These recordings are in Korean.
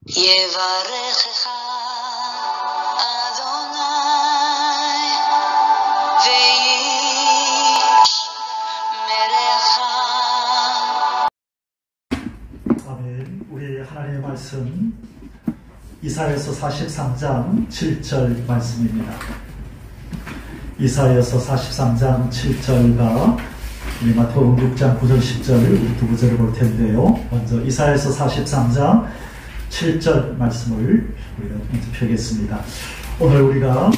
יברכך אדוני וישמרך. 아멘. 우리 하나님의 말씀 이사야서 43장 7절 말씀입니다. 이사야서 43장 7절과 마태복음 6장 9절 10절 우리 두 구절을 볼 텐데요. 먼저 이사야서 43장 7절 말씀을 우리가 먼저 펴겠습니다. 오늘 우리가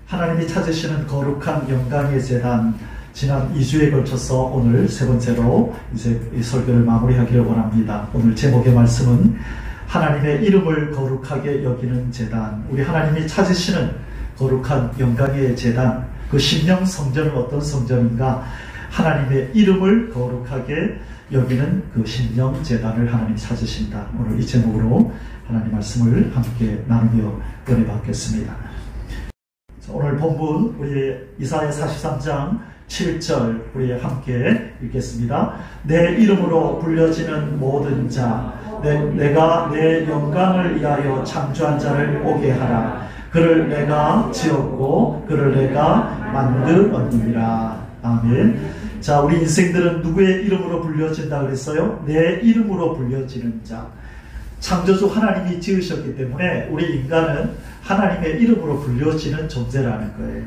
하나님이 찾으시는 거룩한 영광의 제단, 지난 2주에 걸쳐서 오늘 세 번째로 이제 이 설교를 마무리하기를 원합니다. 오늘 제목의 말씀은 하나님의 이름을 거룩하게 여기는 제단, 우리 하나님이 찾으시는 거룩한 영광의 제단, 그 심령 성전은 어떤 성전인가? 하나님의 이름을 거룩하게 여기는 그 심령 제단을 하나님이 찾으신다. 오늘 이 제목으로 하나님 말씀을 함께 나누며 은혜 받겠습니다. 오늘 본문 우리 이사야 43장 7절 우리 함께 읽겠습니다. 내 이름으로 불려지는 모든 자, 내가 내 영광을 위하여 창조한 자를 오게 하라. 그를 내가 지었고 그를 내가 만들었느니라. 아멘. 자, 우리 인생들은 누구의 이름으로 불려진다 그랬어요? 내 이름으로 불려지는 자. 창조주 하나님이 지으셨기 때문에 우리 인간은 하나님의 이름으로 불려지는 존재라는 거예요.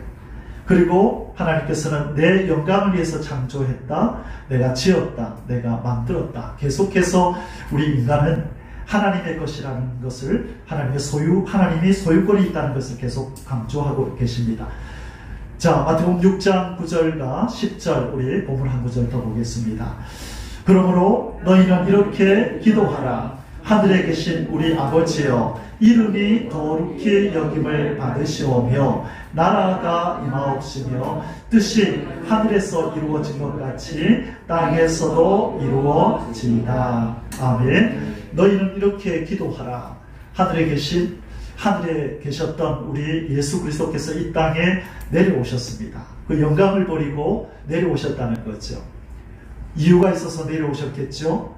그리고 하나님께서는 내 영광을 위해서 창조했다, 내가 지었다, 내가 만들었다. 계속해서 우리 인간은 하나님의 것이라는 것을, 하나님의 하나님이 소유권이 있다는 것을 계속 강조하고 계십니다. 자, 마태복음 6장 9절과 10절 우리 본문 한 구절 더 보겠습니다. 그러므로 너희는 이렇게 기도하라. 하늘에 계신 우리 아버지여, 이름이 거룩히 여김을 받으시오며 나라가 임하옵시며 뜻이 하늘에서 이루어진 것 같이 땅에서도 이루어지이다. 아멘. 너희는 이렇게 기도하라. 하늘에 계셨던 우리 예수 그리스도께서 이 땅에 내려오셨습니다. 그 영광을 버리고 내려오셨다는 거죠. 이유가 있어서 내려오셨겠죠.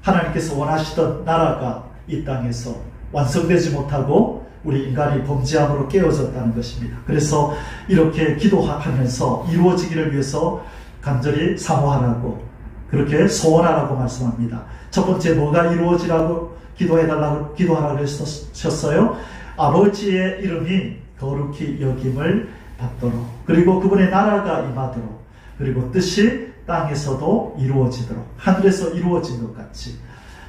하나님께서 원하시던 나라가 이 땅에서 완성되지 못하고 우리 인간이 범죄함으로 깨어졌다는 것입니다. 그래서 이렇게 기도하면서 이루어지기를 위해서 간절히 사모하라고, 그렇게 소원하라고 말씀합니다. 첫 번째, 뭐가 이루어지라고 기도하라고 하셨어요? 아버지의 이름이 거룩히 여김을 받도록, 그리고 그분의 나라가 임하도록, 그리고 뜻이 땅에서도 이루어지도록, 하늘에서 이루어진 것 같이.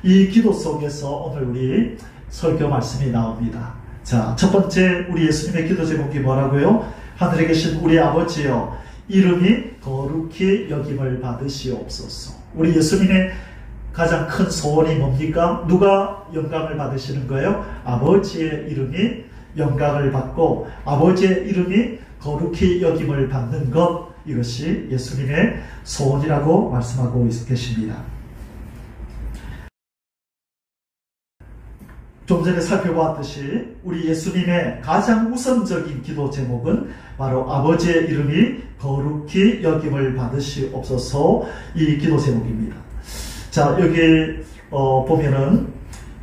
이 기도 속에서 오늘 우리 설교 말씀이 나옵니다. 자, 첫 번째 우리 예수님의 기도 제목이 뭐라고요? 하늘에 계신 우리 아버지여, 이름이 거룩히 여김을 받으시옵소서. 우리 예수님의 가장 큰 소원이 뭡니까? 누가 영광을 받으시는 거예요? 아버지의 이름이 영광을 받고 아버지의 이름이 거룩히 여김을 받는 것, 이것이 예수님의 소원이라고 말씀하고 계십니다. 좀 전에 살펴보았듯이 우리 예수님의 가장 우선적인 기도 제목은 바로 아버지의 이름이 거룩히 여김을 받으시옵소서, 이 기도 제목입니다. 자, 여기 보면은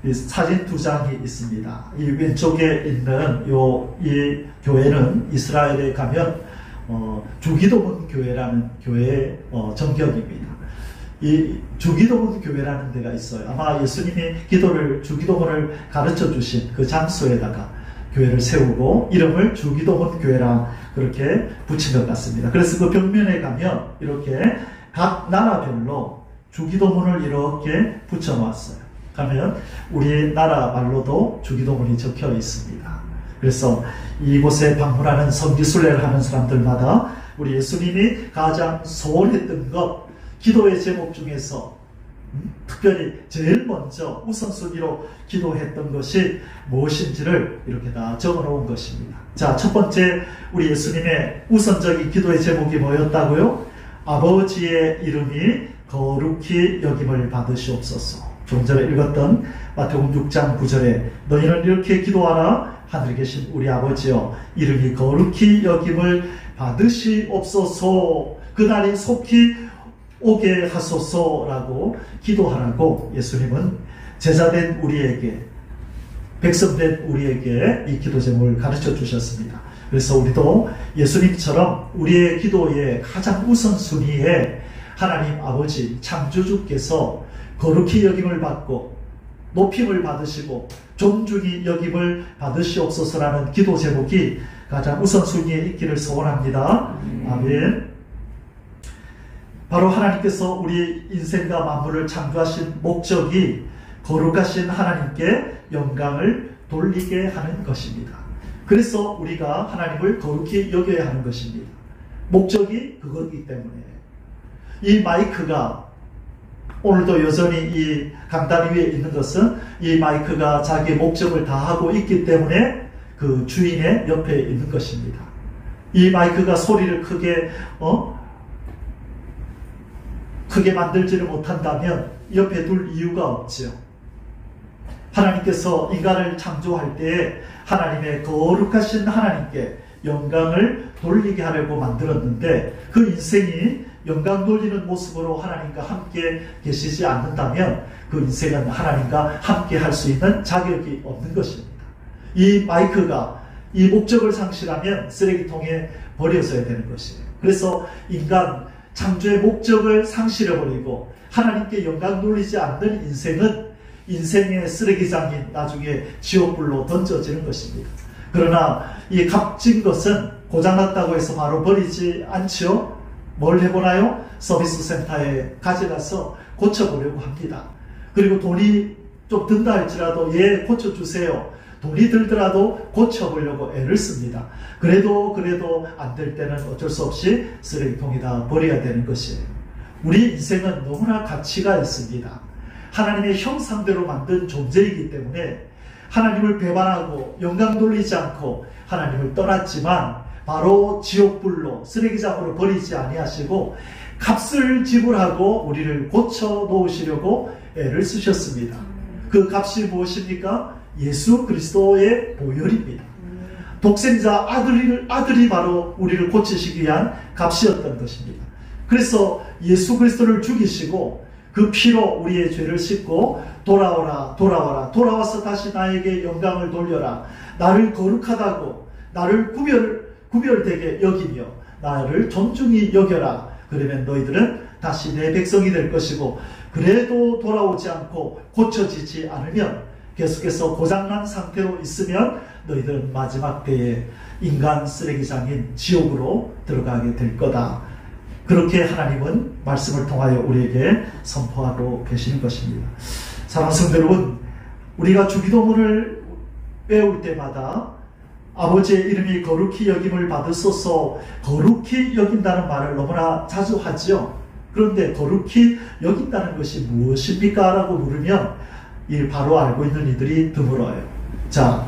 이 사진 두 장이 있습니다. 이 왼쪽에 있는 이 교회는 이스라엘에 가면 주기도문 교회라는 교회의 정격입니다. 이 주기도문 교회라는 데가 있어요. 아마 예수님이 주기도문을 가르쳐 주신 그 장소에다가 교회를 세우고 이름을 주기도문 교회라 그렇게 붙인 것 같습니다. 그래서 그 벽면에 가면 이렇게 각 나라별로 주기도문을 이렇게 붙여 놓았어요. 가면 우리나라 말로도 주기도문이 적혀 있습니다. 그래서 이곳에 방문하는 성지순례를 하는 사람들마다 우리 예수님이 가장 소원했던 것, 기도의 제목 중에서 특별히 제일 먼저 우선순위로 기도했던 것이 무엇인지를 이렇게 다 적어 놓은 것입니다. 자, 첫 번째 우리 예수님의 우선적인 기도의 제목이 뭐였다고요? 아버지의 이름이 거룩히 여김을 받으시옵소서. 조금 전에 읽었던 마태복음 6장 9절에 너희는 이렇게 기도하라. 하늘에 계신 우리 아버지여, 이름이 거룩히 여김을 받으시옵소서. 그날이 속히 오게 하소서라고 기도하라고 예수님은 제자된 우리에게, 백성된 우리에게 이 기도 제목을 가르쳐 주셨습니다. 그래서 우리도 예수님처럼 우리의 기도의 가장 우선순위에 하나님 아버지 창조주께서 거룩히 여김을 받고 높임을 받으시고 존중이 여김을 받으시옵소서라는 기도 제목이 가장 우선순위에 있기를 소원합니다. 아멘. 바로 하나님께서 우리 인생과 만물을 창조하신 목적이 거룩하신 하나님께 영광을 돌리게 하는 것입니다. 그래서 우리가 하나님을 거룩히 여겨야 하는 것입니다. 목적이 그거기 때문에. 이 마이크가 오늘도 여전히 이 강단 위에 있는 것은 이 마이크가 자기의 목적을 다하고 있기 때문에 그 주인의 옆에 있는 것입니다. 이 마이크가 소리를 크게 만들지를 못한다면 옆에 둘 이유가 없죠. 하나님께서 인간을 창조할 때에 하나님의 거룩하신 하나님께 영광을 돌리게 하려고 만들었는데 그 인생이 영광 돌리는 모습으로 하나님과 함께 계시지 않는다면 그 인생은 하나님과 함께 할 수 있는 자격이 없는 것입니다. 이 마이크가 이 목적을 상실하면 쓰레기통에 버려져야 되는 것이에요. 그래서 인간 창조의 목적을 상실해버리고 하나님께 영광 돌리지 않는 인생은 인생의 쓰레기장인 나중에 지옥불로 던져지는 것입니다. 그러나 이 값진 것은 고장났다고 해서 바로 버리지 않죠. 뭘 해보나요? 서비스 센터에 가져가서 고쳐보려고 합니다. 그리고 돈이 좀 든다 할지라도 고쳐주세요. 돈이 들더라도 고쳐보려고 애를 씁니다. 그래도 안 될 때는 어쩔 수 없이 쓰레기통에다 버려야 되는 것이에요. 우리 인생은 너무나 가치가 있습니다. 하나님의 형상대로 만든 존재이기 때문에 하나님을 배반하고 영광 돌리지 않고 하나님을 떠났지만 바로 지옥불로 쓰레기장으로 버리지 아니하시고 값을 지불하고 우리를 고쳐 놓으시려고 애를 쓰셨습니다. 그 값이 무엇입니까? 예수 그리스도의 보혈입니다. 독생자 아들이 바로 우리를 고치시기 위한 값이었던 것입니다. 그래서 예수 그리스도를 죽이시고 그 피로 우리의 죄를 씻고 돌아와서 다시 나에게 영광을 돌려라. 나를 거룩하다고 나를 구별되게 여기며 나를 존중히 여겨라. 그러면 너희들은 다시 내 백성이 될 것이고 그래도 돌아오지 않고 고쳐지지 않으면 계속해서 고장난 상태로 있으면 너희들은 마지막 때에 인간 쓰레기장인 지옥으로 들어가게 될 거다. 그렇게 하나님은 말씀을 통하여 우리에게 선포하고 계시는 것입니다. 사랑하는 성도 여러분, 우리가 주기도문을 외울 때마다 아버지의 이름이 거룩히 여김을 받으소서, 거룩히 여긴다는 말을 너무나 자주 하죠. 그런데 거룩히 여긴다는 것이 무엇입니까? 라고 물으면 바로 알고 있는 이들이 드물어요. 자,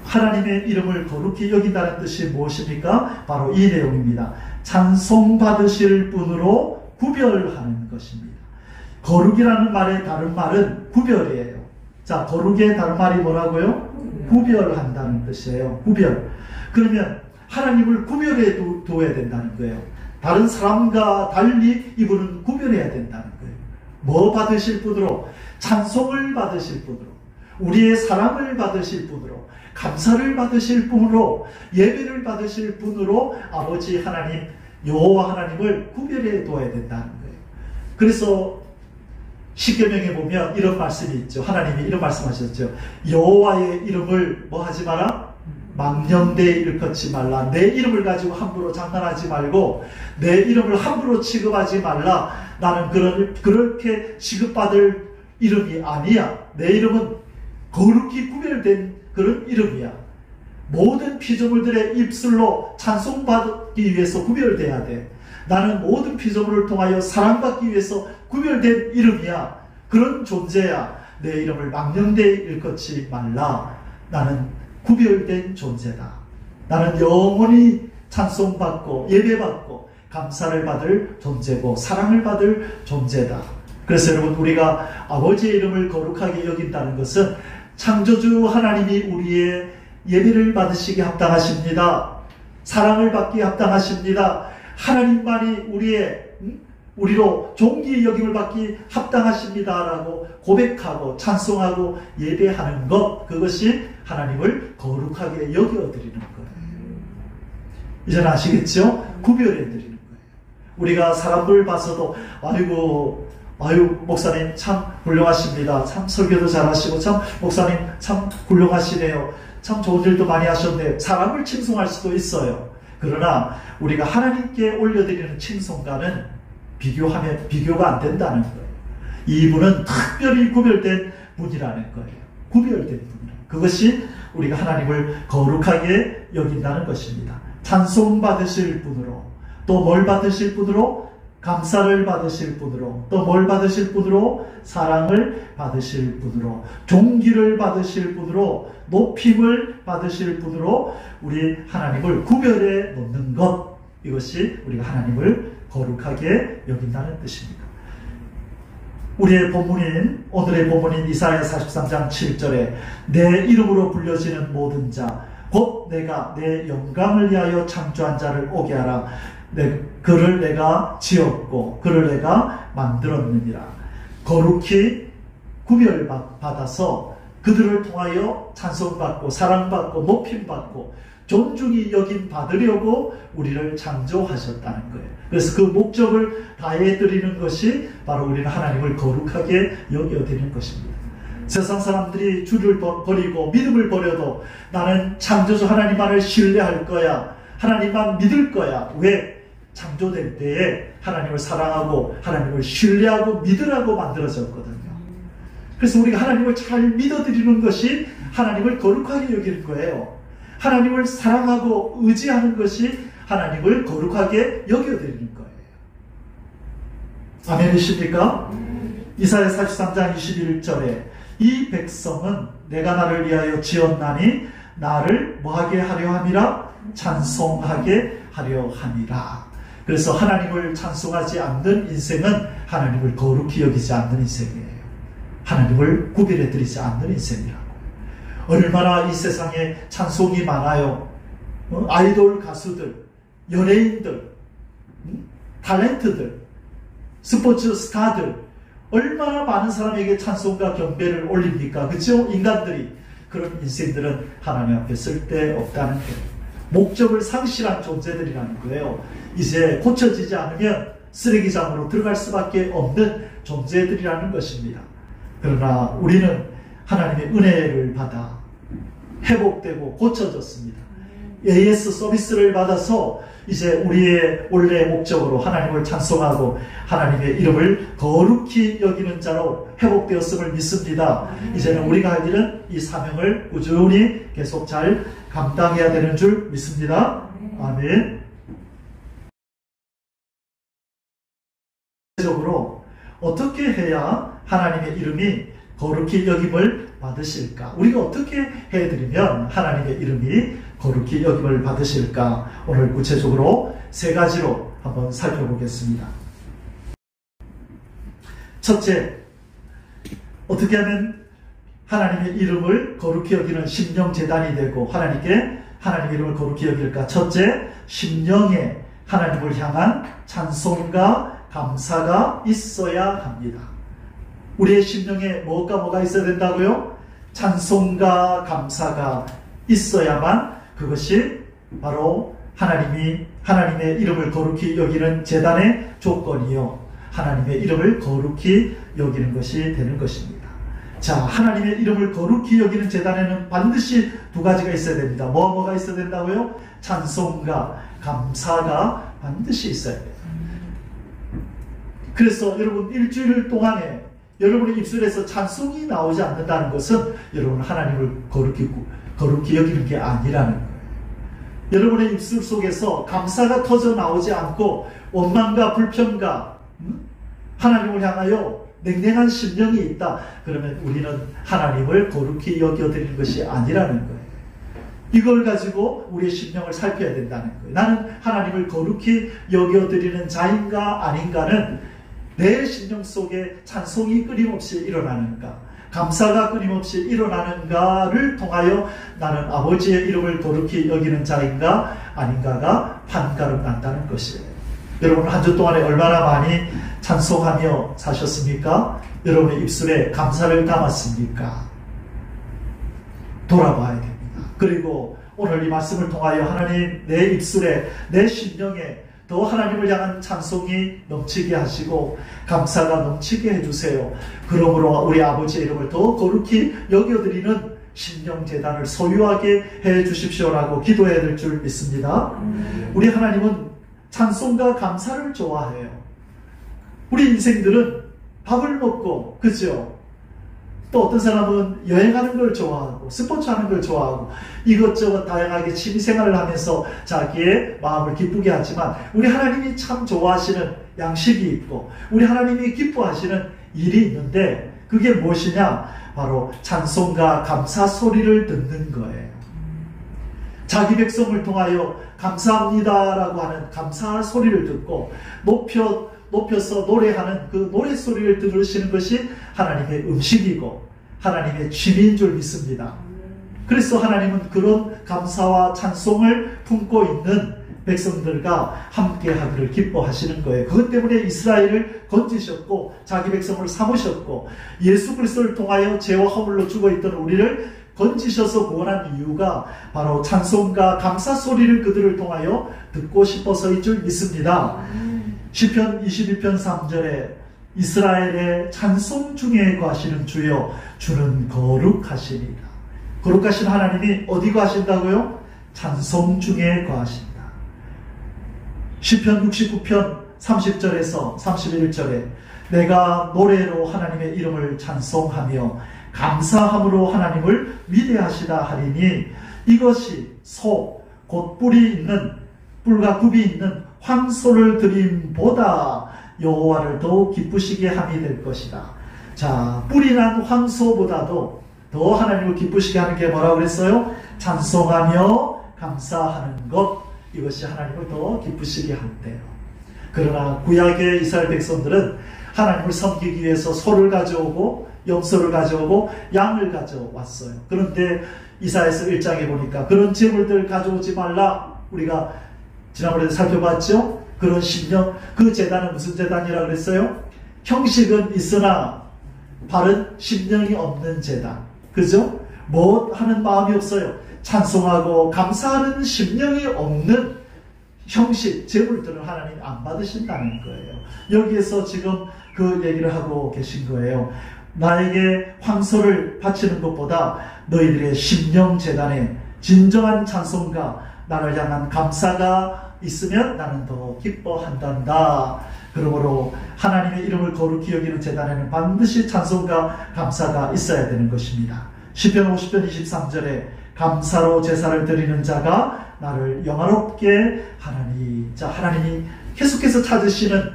하나님의 이름을 거룩히 여긴다는 뜻이 무엇입니까? 바로 이 내용입니다. 찬송받으실 분으로 구별하는 것입니다. 거룩이라는 말의 다른 말은 구별이에요. 자, 거룩의 다른 말이 뭐라고요? 구별한다는 뜻이에요. 구별. 그러면 하나님을 구별해 두어야 된다는 거예요. 다른 사람과 달리 이분은 구별해야 된다는 거예요. 뭐 받으실 분으로? 찬송을 받으실 분으로, 우리의 사랑을 받으실 분으로, 감사를 받으실 분으로, 예배를 받으실 분으로 아버지 하나님, 여호와 하나님을 구별해 둬야 된다는 거예요. 그래서 십계명에 보면 이런 말씀이 있죠. 하나님이 이런 말씀하셨죠. 여호와의 이름을 뭐 하지 마라? 망령되이 일컫지 말라. 내 이름을 가지고 함부로 장난하지 말고 내 이름을 함부로 취급하지 말라. 나는 그렇게 취급받을 이름이 아니야. 내 이름은 거룩히 구별된 그런 이름이야. 모든 피조물들의 입술로 찬송받기 위해서 구별돼야 돼. 나는 모든 피조물을 통하여 사랑받기 위해서 구별된 이름이야. 그런 존재야. 내 이름을 망령되이 일컫지 말라. 나는 구별된 존재다. 나는 영원히 찬송받고 예배받고 감사를 받을 존재고 사랑을 받을 존재다. 그래서 여러분, 우리가 아버지의 이름을 거룩하게 여긴다는 것은 창조주 하나님이 우리의 예배를 받으시기 합당하십니다. 사랑을 받기 합당하십니다. 하나님만이 우리의 우리로 존귀 여김을 받기 합당하십니다라고 고백하고 찬송하고 예배하는 것, 그것이 하나님을 거룩하게 여겨드리는 거예요. 이제는 아시겠죠? 구별해드리는 거예요. 우리가 사람들 봐서도 아유 목사님 참 훌륭하십니다. 참 설교도 잘하시고 참 목사님 참 훌륭하시네요. 참 좋은 일도 많이 하셨네. 사람을 칭송할 수도 있어요. 그러나 우리가 하나님께 올려드리는 칭송가는 비교가 안 된다는 거예요. 이분은 특별히 구별된 분이라는 거예요. 구별된 분이라. 그것이 우리가 하나님을 거룩하게 여긴다는 것입니다. 찬송 받으실 분으로, 또 뭘 받으실 분으로? 감사를 받으실 분으로, 또 뭘 받으실 분으로? 사랑을 받으실 분으로, 존귀를 받으실 분으로, 높임을 받으실 분으로 우리 하나님을 구별해 놓는 것, 이것이 우리가 하나님을 거룩하게 여긴다는 뜻입니다. 우리의 본문인, 오늘의 본문인 이사야 43장 7절에 내 이름으로 불려지는 모든 자 곧 내가 내 영광을 위하여 창조한 자를 오게 하라. 그를 내가 지었고 그를 내가 만들었느니라. 거룩히 구별받아서 그들을 통하여 찬송받고 사랑받고 높임받고 존중이 여김 받으려고 우리를 창조하셨다는 거예요. 그래서 그 목적을 다해드리는 것이 바로 우리는 하나님을 거룩하게 여겨드리는 것입니다. 세상 사람들이 주를 버리고 믿음을 버려도 나는 창조주 하나님만을 신뢰할 거야, 하나님만 믿을 거야. 왜? 창조될 때에 하나님을 사랑하고 하나님을 신뢰하고 믿으라고 만들어졌거든요. 그래서 우리가 하나님을 잘 믿어드리는 것이 하나님을 거룩하게 여기는 거예요. 하나님을 사랑하고 의지하는 것이 하나님을 거룩하게 여겨드리는 거예요. 아멘이십니까? 이사야 43장 21절에 이 백성은 내가 나를 위하여 지었나니 나를 뭐하게 하려 함이라? 찬송하게 하려 함이라. 그래서 하나님을 찬송하지 않는 인생은 하나님을 거룩히 여기지 않는 인생이에요. 하나님을 구별해드리지 않는 인생이라고. 얼마나 이 세상에 찬송이 많아요. 아이돌 가수들, 연예인들, 탤런트들, 스포츠 스타들, 얼마나 많은 사람에게 찬송과 경배를 올립니까? 그렇죠? 인간들이. 그런 인생들은 하나님 앞에 쓸데없다는 거예요. 목적을 상실한 존재들이라는 거예요. 이제 고쳐지지 않으면 쓰레기장으로 들어갈 수밖에 없는 존재들이라는 것입니다. 그러나 우리는 하나님의 은혜를 받아 회복되고 고쳐졌습니다. AS 서비스를 받아서 이제 우리의 원래의 목적으로 하나님을 찬송하고 하나님의 이름을 거룩히 여기는 자로 회복되었음을 믿습니다. 이제는 우리가 할 일은 이 사명을 꾸준히 계속 잘 감당해야 되는 줄 믿습니다. 아멘. 적으로 어떻게 해야 하나님의 이름이 거룩히 여김을 받으실까? 우리가 어떻게 해드리면 하나님의 이름이 거룩히 여김을 받으실까? 오늘 구체적으로 세 가지로 한번 살펴보겠습니다. 첫째, 어떻게 하면 하나님의 이름을 거룩히 여기는 심령재단이 되고 하나님께 하나님의 이름을 거룩히 여길까? 첫째, 심령에 하나님을 향한 찬송과 감사가 있어야 합니다. 우리의 심령에 뭐가 있어야 된다고요? 찬송과 감사가 있어야만 그것이 바로 하나님의 이름을 거룩히 여기는 제단의 조건이요, 하나님의 이름을 거룩히 여기는 것이 되는 것입니다. 자, 하나님의 이름을 거룩히 여기는 제단에는 반드시 두 가지가 있어야 됩니다. 뭐가 있어야 된다고요? 찬송과 감사가 반드시 있어야 돼요. 그래서 여러분, 일주일 동안에 여러분의 입술에서 찬송이 나오지 않는다는 것은 여러분 하나님을 거룩히 여기는 게 아니라는 거예요. 여러분의 입술 속에서 감사가 터져 나오지 않고 원망과 불평과 하나님을 향하여 냉랭한 심령이 있다. 그러면 우리는 하나님을 거룩히 여겨드리는 것이 아니라는 거예요. 이걸 가지고 우리의 심령을 살펴야 된다는 거예요. 나는 하나님을 거룩히 여겨드리는 자인가 아닌가는 내 심령 속에 찬송이 끊임없이 일어나는가, 감사가 끊임없이 일어나는가를 통하여 나는 아버지의 이름을 거룩히 여기는 자인가 아닌가가 판가름 난다는 것이에요. 여러분 한 주 동안에 얼마나 많이 찬송하며 사셨습니까? 여러분의 입술에 감사를 담았습니까? 돌아봐야 됩니다. 그리고 오늘 이 말씀을 통하여 하나님 내 입술에 내 심령에 더 하나님을 향한 찬송이 넘치게 하시고 감사가 넘치게 해주세요. 그러므로 우리 아버지의 이름을 더 거룩히 여겨드리는 심령재단을 소유하게 해주십시오라고 기도해야 될 줄 믿습니다. 우리 하나님은 찬송과 감사를 좋아해요. 우리 인생들은 밥을 먹고, 그죠? 또 어떤 사람은 여행하는 걸 좋아하고 스포츠 하는 걸 좋아하고 이것저것 다양하게 취미생활을 하면서 자기의 마음을 기쁘게 하지만 우리 하나님이 참 좋아하시는 양식이 있고 우리 하나님이 기뻐하시는 일이 있는데 그게 무엇이냐? 바로 찬송과 감사 소리를 듣는 거예요. 자기 백성을 통하여 감사합니다라고 하는 감사 소리를 듣고 높여서 노래하는 그 노래소리를 들으시는 것이 하나님의 음식이고 하나님의 취미인 줄 믿습니다. 그래서 하나님은 그런 감사와 찬송을 품고 있는 백성들과 함께 하기를 기뻐하시는 거예요. 그것 때문에 이스라엘을 건지셨고 자기 백성을 삼으셨고 예수 그리스도를 통하여 죄와 허물로 죽어있던 우리를 건지셔서 구원한 이유가 바로 찬송과 감사 소리를 그들을 통하여 듣고 싶어서인 줄 믿습니다. 시편 22편 3절에 이스라엘의 찬송 중에 거하시는 주여 주는 거룩하시니라. 거룩하신 하나님이 어디 거하신다고요? 찬송 중에 거하신다. 시편 69편 30절에서 31절에 내가 노래로 하나님의 이름을 찬송하며 감사함으로 하나님을 위대하시다 하리니 이것이 소 곧 뿔과 굽이 있는 황소를 드림보다 여호와를 더욱 기쁘시게 함이 될 것이다. 자, 뿔이 난 황소보다도 더 하나님을 기쁘시게 하는 게 뭐라고 그랬어요? 찬송하며 감사하는 것, 이것이 하나님을 더 기쁘시게 한대요. 그러나 구약의 이스라엘 백성들은 하나님을 섬기기 위해서 소를 가져오고 염소를 가져오고 양을 가져왔어요. 그런데 이사야서 1장에 보니까 그런 제물들 가져오지 말라. 우리가 지난번에 살펴봤죠? 그런 심령, 그 제단은 무슨 제단이라고 그랬어요? 형식은 있으나 바른 심령이 없는 제단. 그죠? 뭐 하는 마음이 없어요. 찬송하고 감사하는 심령이 없는 형식, 제물들은 하나님 안 받으신다는 거예요. 여기에서 지금 그 얘기를 하고 계신 거예요. 나에게 황소를 바치는 것보다 너희들의 심령 제단에 진정한 찬송과 나를 향한 감사가 있으면 나는 더 기뻐한단다. 그러므로 하나님의 이름을 거룩히 여기는 제단에는 반드시 찬송과 감사가 있어야 되는 것입니다. 시편 50편 23절에 감사로 제사를 드리는 자가 나를 영화롭게 하나니. 자, 하나님이 계속해서 찾으시는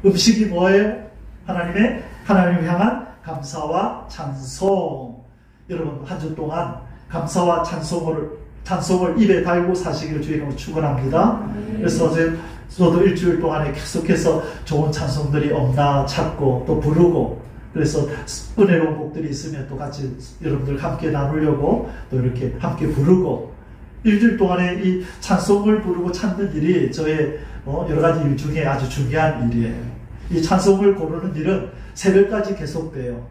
음식이 뭐예요? 하나님을 향한 감사와 찬송. 여러분 한 주 동안 감사와 찬송을 입에 달고 사시기를 주의로 축원합니다. 그래서 어제 저도 일주일 동안에 계속해서 좋은 찬송들이 없나 찾고 또 부르고, 그래서 은혜로운 곡들이 있으면 또 같이 여러분들 함께 나누려고 또 이렇게 함께 부르고, 일주일 동안에 이 찬송을 부르고 찾는 일이 저의 여러 가지 일 중에 아주 중요한 일이에요. 이 찬송을 고르는 일은 새벽까지 계속돼요.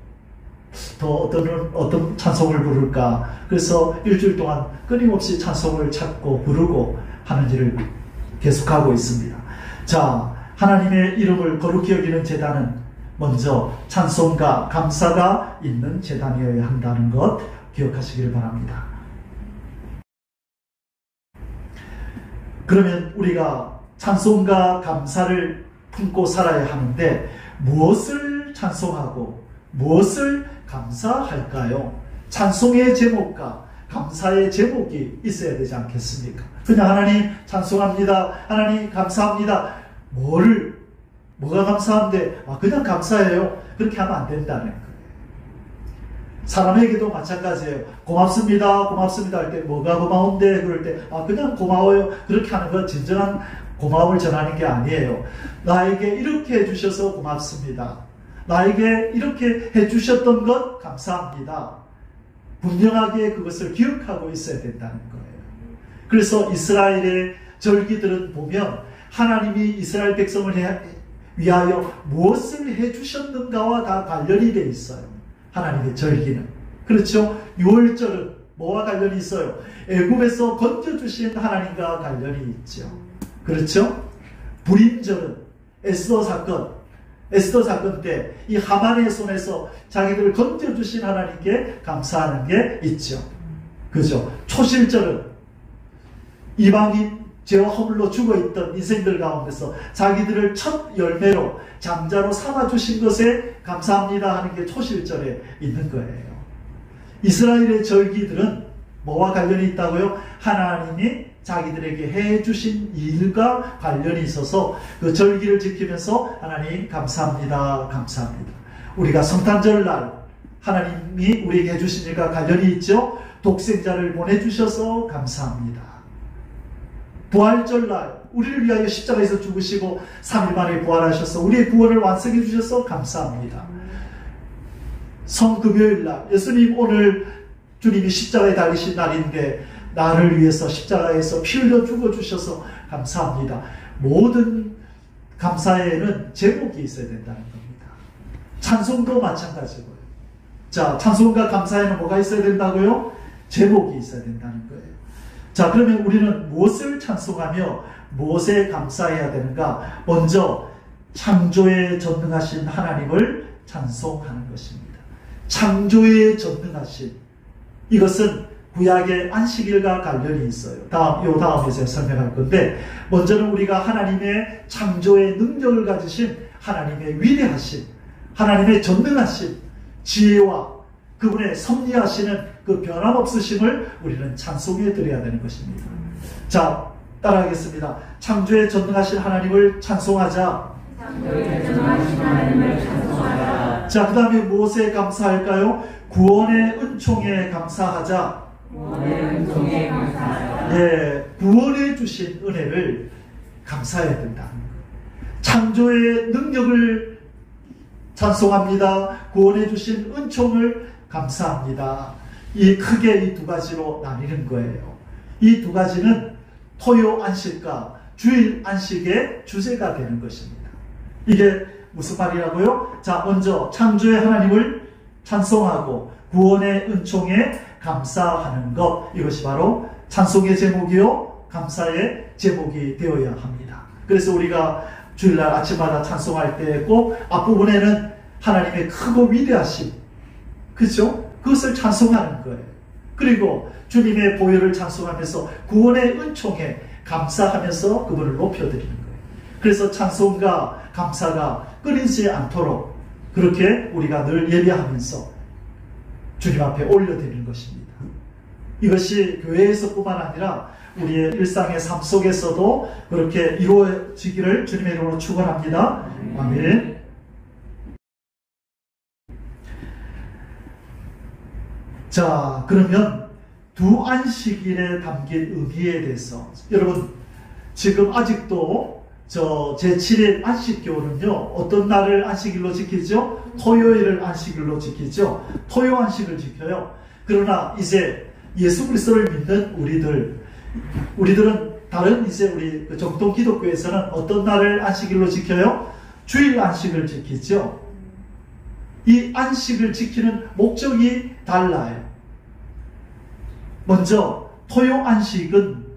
더 어떤 찬송을 부를까. 그래서 일주일 동안 끊임없이 찬송을 찾고 부르고 하는 일을 계속하고 있습니다. 자, 하나님의 이름을 거룩히 여기는 제단은 먼저 찬송과 감사가 있는 제단이어야 한다는 것 기억하시기를 바랍니다. 그러면 우리가 찬송과 감사를 품고 살아야 하는데 무엇을 찬송하고 무엇을 감사할까요? 찬송의 제목과 감사의 제목이 있어야 되지 않겠습니까? 그냥 하나님 찬송합니다, 하나님 감사합니다. 뭐가 감사한데 그냥 감사해요, 그렇게 하면 안 된다는 거예요. 사람에게도 마찬가지예요. 고맙습니다 할 때 뭐가 고마운데 그럴 때 그냥 고마워요, 그렇게 하는 건 진정한 고마움을 전하는 게 아니에요. 나에게 이렇게 해주셔서 고맙습니다, 나에게 이렇게 해주셨던 것 감사합니다. 분명하게 그것을 기억하고 있어야 된다는 거예요. 그래서 이스라엘의 절기들은 보면 하나님이 이스라엘 백성을 위하여 무엇을 해주셨는가와 다 관련이 되어 있어요. 하나님의 절기는. 그렇죠? 유월절은 뭐와 관련이 있어요? 애굽에서 건져주신 하나님과 관련이 있죠. 그렇죠? 불임절은 에스더 사건 때 이 하만의 손에서 자기들을 건져주신 하나님께 감사하는 게 있죠. 그죠? 초실절은 이방인 죄와 허물로 죽어있던 인생들 가운데서 자기들을 첫 열매로 장자로 삼아주신 것에 감사합니다 하는 게 초실절에 있는 거예요. 이스라엘의 절기들은 뭐와 관련이 있다고요? 하나님이 자기들에게 해주신 일과 관련이 있어서 그 절기를 지키면서 하나님 감사합니다, 감사합니다. 우리가 성탄절날 하나님이 우리에게 해주신 일과 관련이 있죠. 독생자를 보내주셔서 감사합니다. 부활절날 우리를 위하여 십자가에서 죽으시고 3일 만에 부활하셔서 우리의 구원을 완성해 주셔서 감사합니다. 성금요일날 예수님 오늘 주님이 십자가에 달리신 날인데 나를 위해서 십자가에서 피 흘려 죽어주셔서 감사합니다. 모든 감사에는 제목이 있어야 된다는 겁니다. 찬송도 마찬가지고요. 자, 찬송과 감사에는 뭐가 있어야 된다고요? 제목이 있어야 된다는 거예요. 자, 그러면 우리는 무엇을 찬송하며 무엇에 감사해야 되는가? 먼저 창조에 전능하신 하나님을 찬송하는 것입니다. 창조에 전능하신, 이것은 구약의 안식일과 관련이 있어요. 다음에 제가 설명할 건데, 먼저는 우리가 하나님의 창조의 능력을 가지신 하나님의 위대하신, 하나님의 전능하신 지혜와 그분의 섭리하시는 그 변함없으심을 우리는 찬송해 드려야 되는 것입니다. 자, 따라하겠습니다. 창조에 전능하신 하나님을 찬송하자. 자, 그 다음에 무엇에 감사할까요? 구원의 은총에 감사하자. 네, 구원해 주신 은혜를 감사해야 된다. 창조의 능력을 찬송합니다. 구원해 주신 은총을 감사합니다. 크게 이 두 가지로 나뉘는 거예요. 이 두 가지는 토요 안식과 주일 안식의 주제가 되는 것입니다. 이게 무슨 말이라고요? 자, 먼저 창조의 하나님을 찬송하고 구원의 은총에 감사하는 것, 이것이 바로 찬송의 제목이요 감사의 제목이 되어야 합니다. 그래서 우리가 주일날 아침마다 찬송할 때 꼭 앞부분에는 하나님의 크고 위대하심, 그렇죠? 그것을 찬송하는 거예요. 그리고 주님의 보혈을 찬송하면서 구원의 은총에 감사하면서 그분을 높여드리는 거예요. 그래서 찬송과 감사가 끊이지 않도록 그렇게 우리가 늘 예배하면서 주님 앞에 올려드리는 것입니다. 이것이 교회에서뿐만 아니라 우리의 일상의 삶 속에서도 그렇게 이루어지기를 주님의 이름으로 축원합니다. 아멘. 자, 그러면 두 안식일에 담긴 의미에 대해서, 여러분 지금 아직도 제7일 안식교는요 어떤 날을 안식일로 지키죠? 토요일을 안식일로 지키죠. 토요 안식을 지켜요. 그러나 이제 예수 그리스도를 믿는 우리들은 다른 이제 우리 정통 기독교에서는 어떤 날을 안식일로 지켜요? 주일 안식을 지키죠. 이 안식을 지키는 목적이 달라요. 먼저 토요 안식은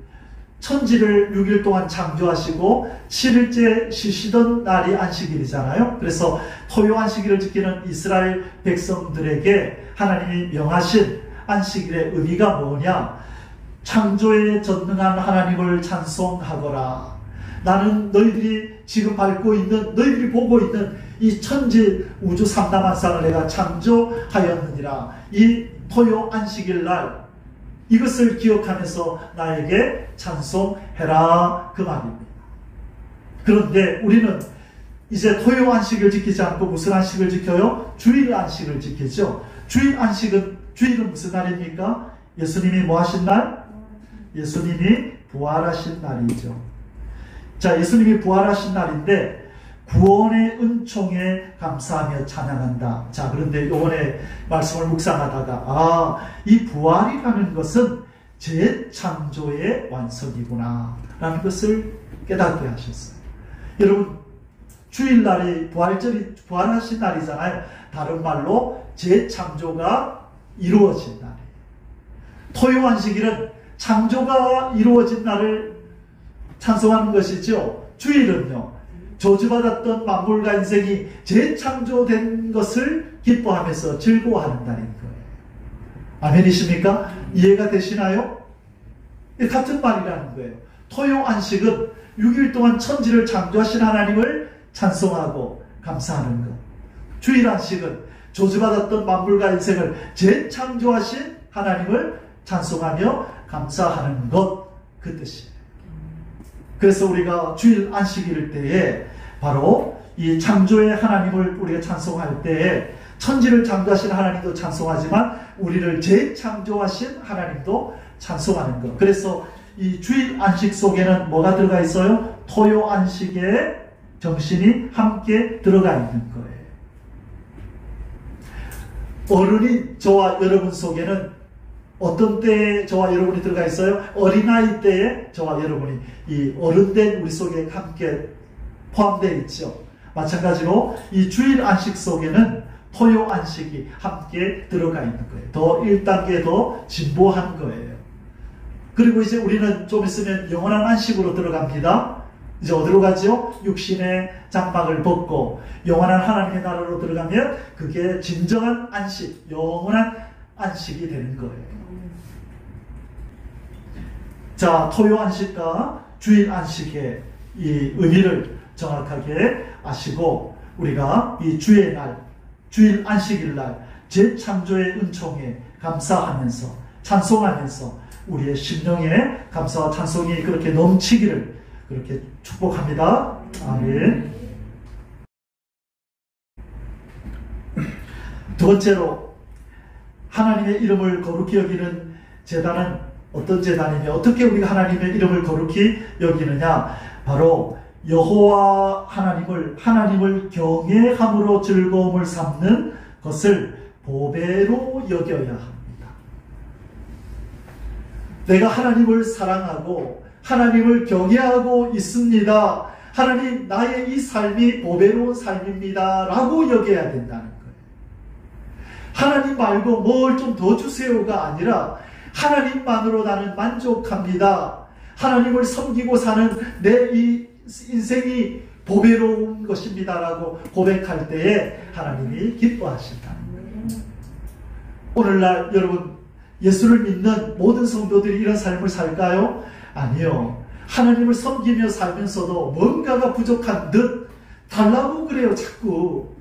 천지를 6일 동안 창조하시고 7일째 쉬시던 날이 안식일이잖아요. 그래서 토요 안식일을 지키는 이스라엘 백성들에게 하나님이 명하신 안식일의 의미가 뭐냐? 창조에 전능한 하나님을 찬송하거라. 나는 너희들이 지금 밟고 있는, 너희들이 보고 있는 이 천지 우주 삼다만상을 내가 창조하였느니라. 이 토요 안식일 날 이것을 기억하면서 나에게 찬송해라, 그 말입니다. 그런데 우리는 이제 토요 안식을 지키지 않고 무슨 안식을 지켜요? 주일 안식을 지키죠. 주일은 무슨 날입니까? 예수님이 뭐 하신 날? 예수님이 부활하신 날이죠. 자, 예수님이 부활하신 날인데 구원의 은총에 감사하며 찬양한다. 자, 그런데 이번에 말씀을 묵상하다가 이 부활이라는 것은 재창조의 완성이구나 라는 것을 깨닫게 하셨어요. 여러분, 주일날이 부활하신 날이잖아요. 다른 말로 재창조가 이루어진 날이에요. 토요안식일은 창조가 이루어진 날을 찬송하는 것이죠. 주일은요, 저주받았던 만물과 인생이 재창조된 것을 기뻐하면서 즐거워하는 날인 거예요. 아멘이십니까? 이해가 되시나요? 같은 말이라는 거예요. 토요안식은 6일 동안 천지를 창조하신 하나님을 찬송하고 감사하는 것. 주일안식은 저주받았던 만물과 인생을 재창조하신 하나님을 찬송하며 감사하는 것, 그 뜻이에요. 그래서 우리가 주일 안식일 때에 바로 이 창조의 하나님을 우리가 찬송할 때에 천지를 창조하신 하나님도 찬송하지만 우리를 재창조하신 하나님도 찬송하는 것. 그래서 이 주일 안식 속에는 뭐가 들어가 있어요? 토요 안식의 정신이 함께 들어가 있는 거예요. 어른이 저와 여러분 속에는 어떤 때에 저와 여러분이 들어가 있어요? 어린아이 때에 저와 여러분이 이 어른된 우리 속에 함께 포함되어 있죠. 마찬가지로 이 주일 안식 속에는 토요 안식이 함께 들어가 있는 거예요. 더 1단계 더 진보한 거예요. 그리고 이제 우리는 좀 있으면 영원한 안식으로 들어갑니다. 이제 어디로 가죠? 육신의 장막을 벗고 영원한 하나님의 나라로 들어가면 그게 진정한 안식, 영원한 안식이 되는 거예요. 자, 토요 안식과 주일 안식의 이 의미를 정확하게 아시고 우리가 이 주의 날, 주일 안식일 날 재창조의 은총에 감사하면서 찬송하면서 우리의 심령에 감사와 찬송이 그렇게 넘치기를 그렇게 축복합니다. 아멘. 두 번째로 하나님의 이름을 거룩히 여기는 제단은 어떤 제단이며 어떻게 우리가 하나님의 이름을 거룩히 여기느냐? 바로 여호와 하나님을 경외함으로 즐거움을 삼는 것을 보배로 여겨야 합니다. 내가 하나님을 사랑하고 하나님을 경외하고 있습니다. 하나님, 나의 이 삶이 보배로운 삶입니다 라고 여겨야 된다는 거예요. 하나님 말고 뭘 좀 더 주세요가 아니라 하나님만으로 나는 만족합니다. 하나님을 섬기고 사는 내 이 인생이 보배로운 것입니다 라고 고백할 때에 하나님이 기뻐하신다는 거예요. 오늘날 여러분, 예수를 믿는 모든 성도들이 이런 삶을 살까요? 아니요. 하나님을 섬기며 살면서도 뭔가가 부족한 듯 달라고 그래요. 자꾸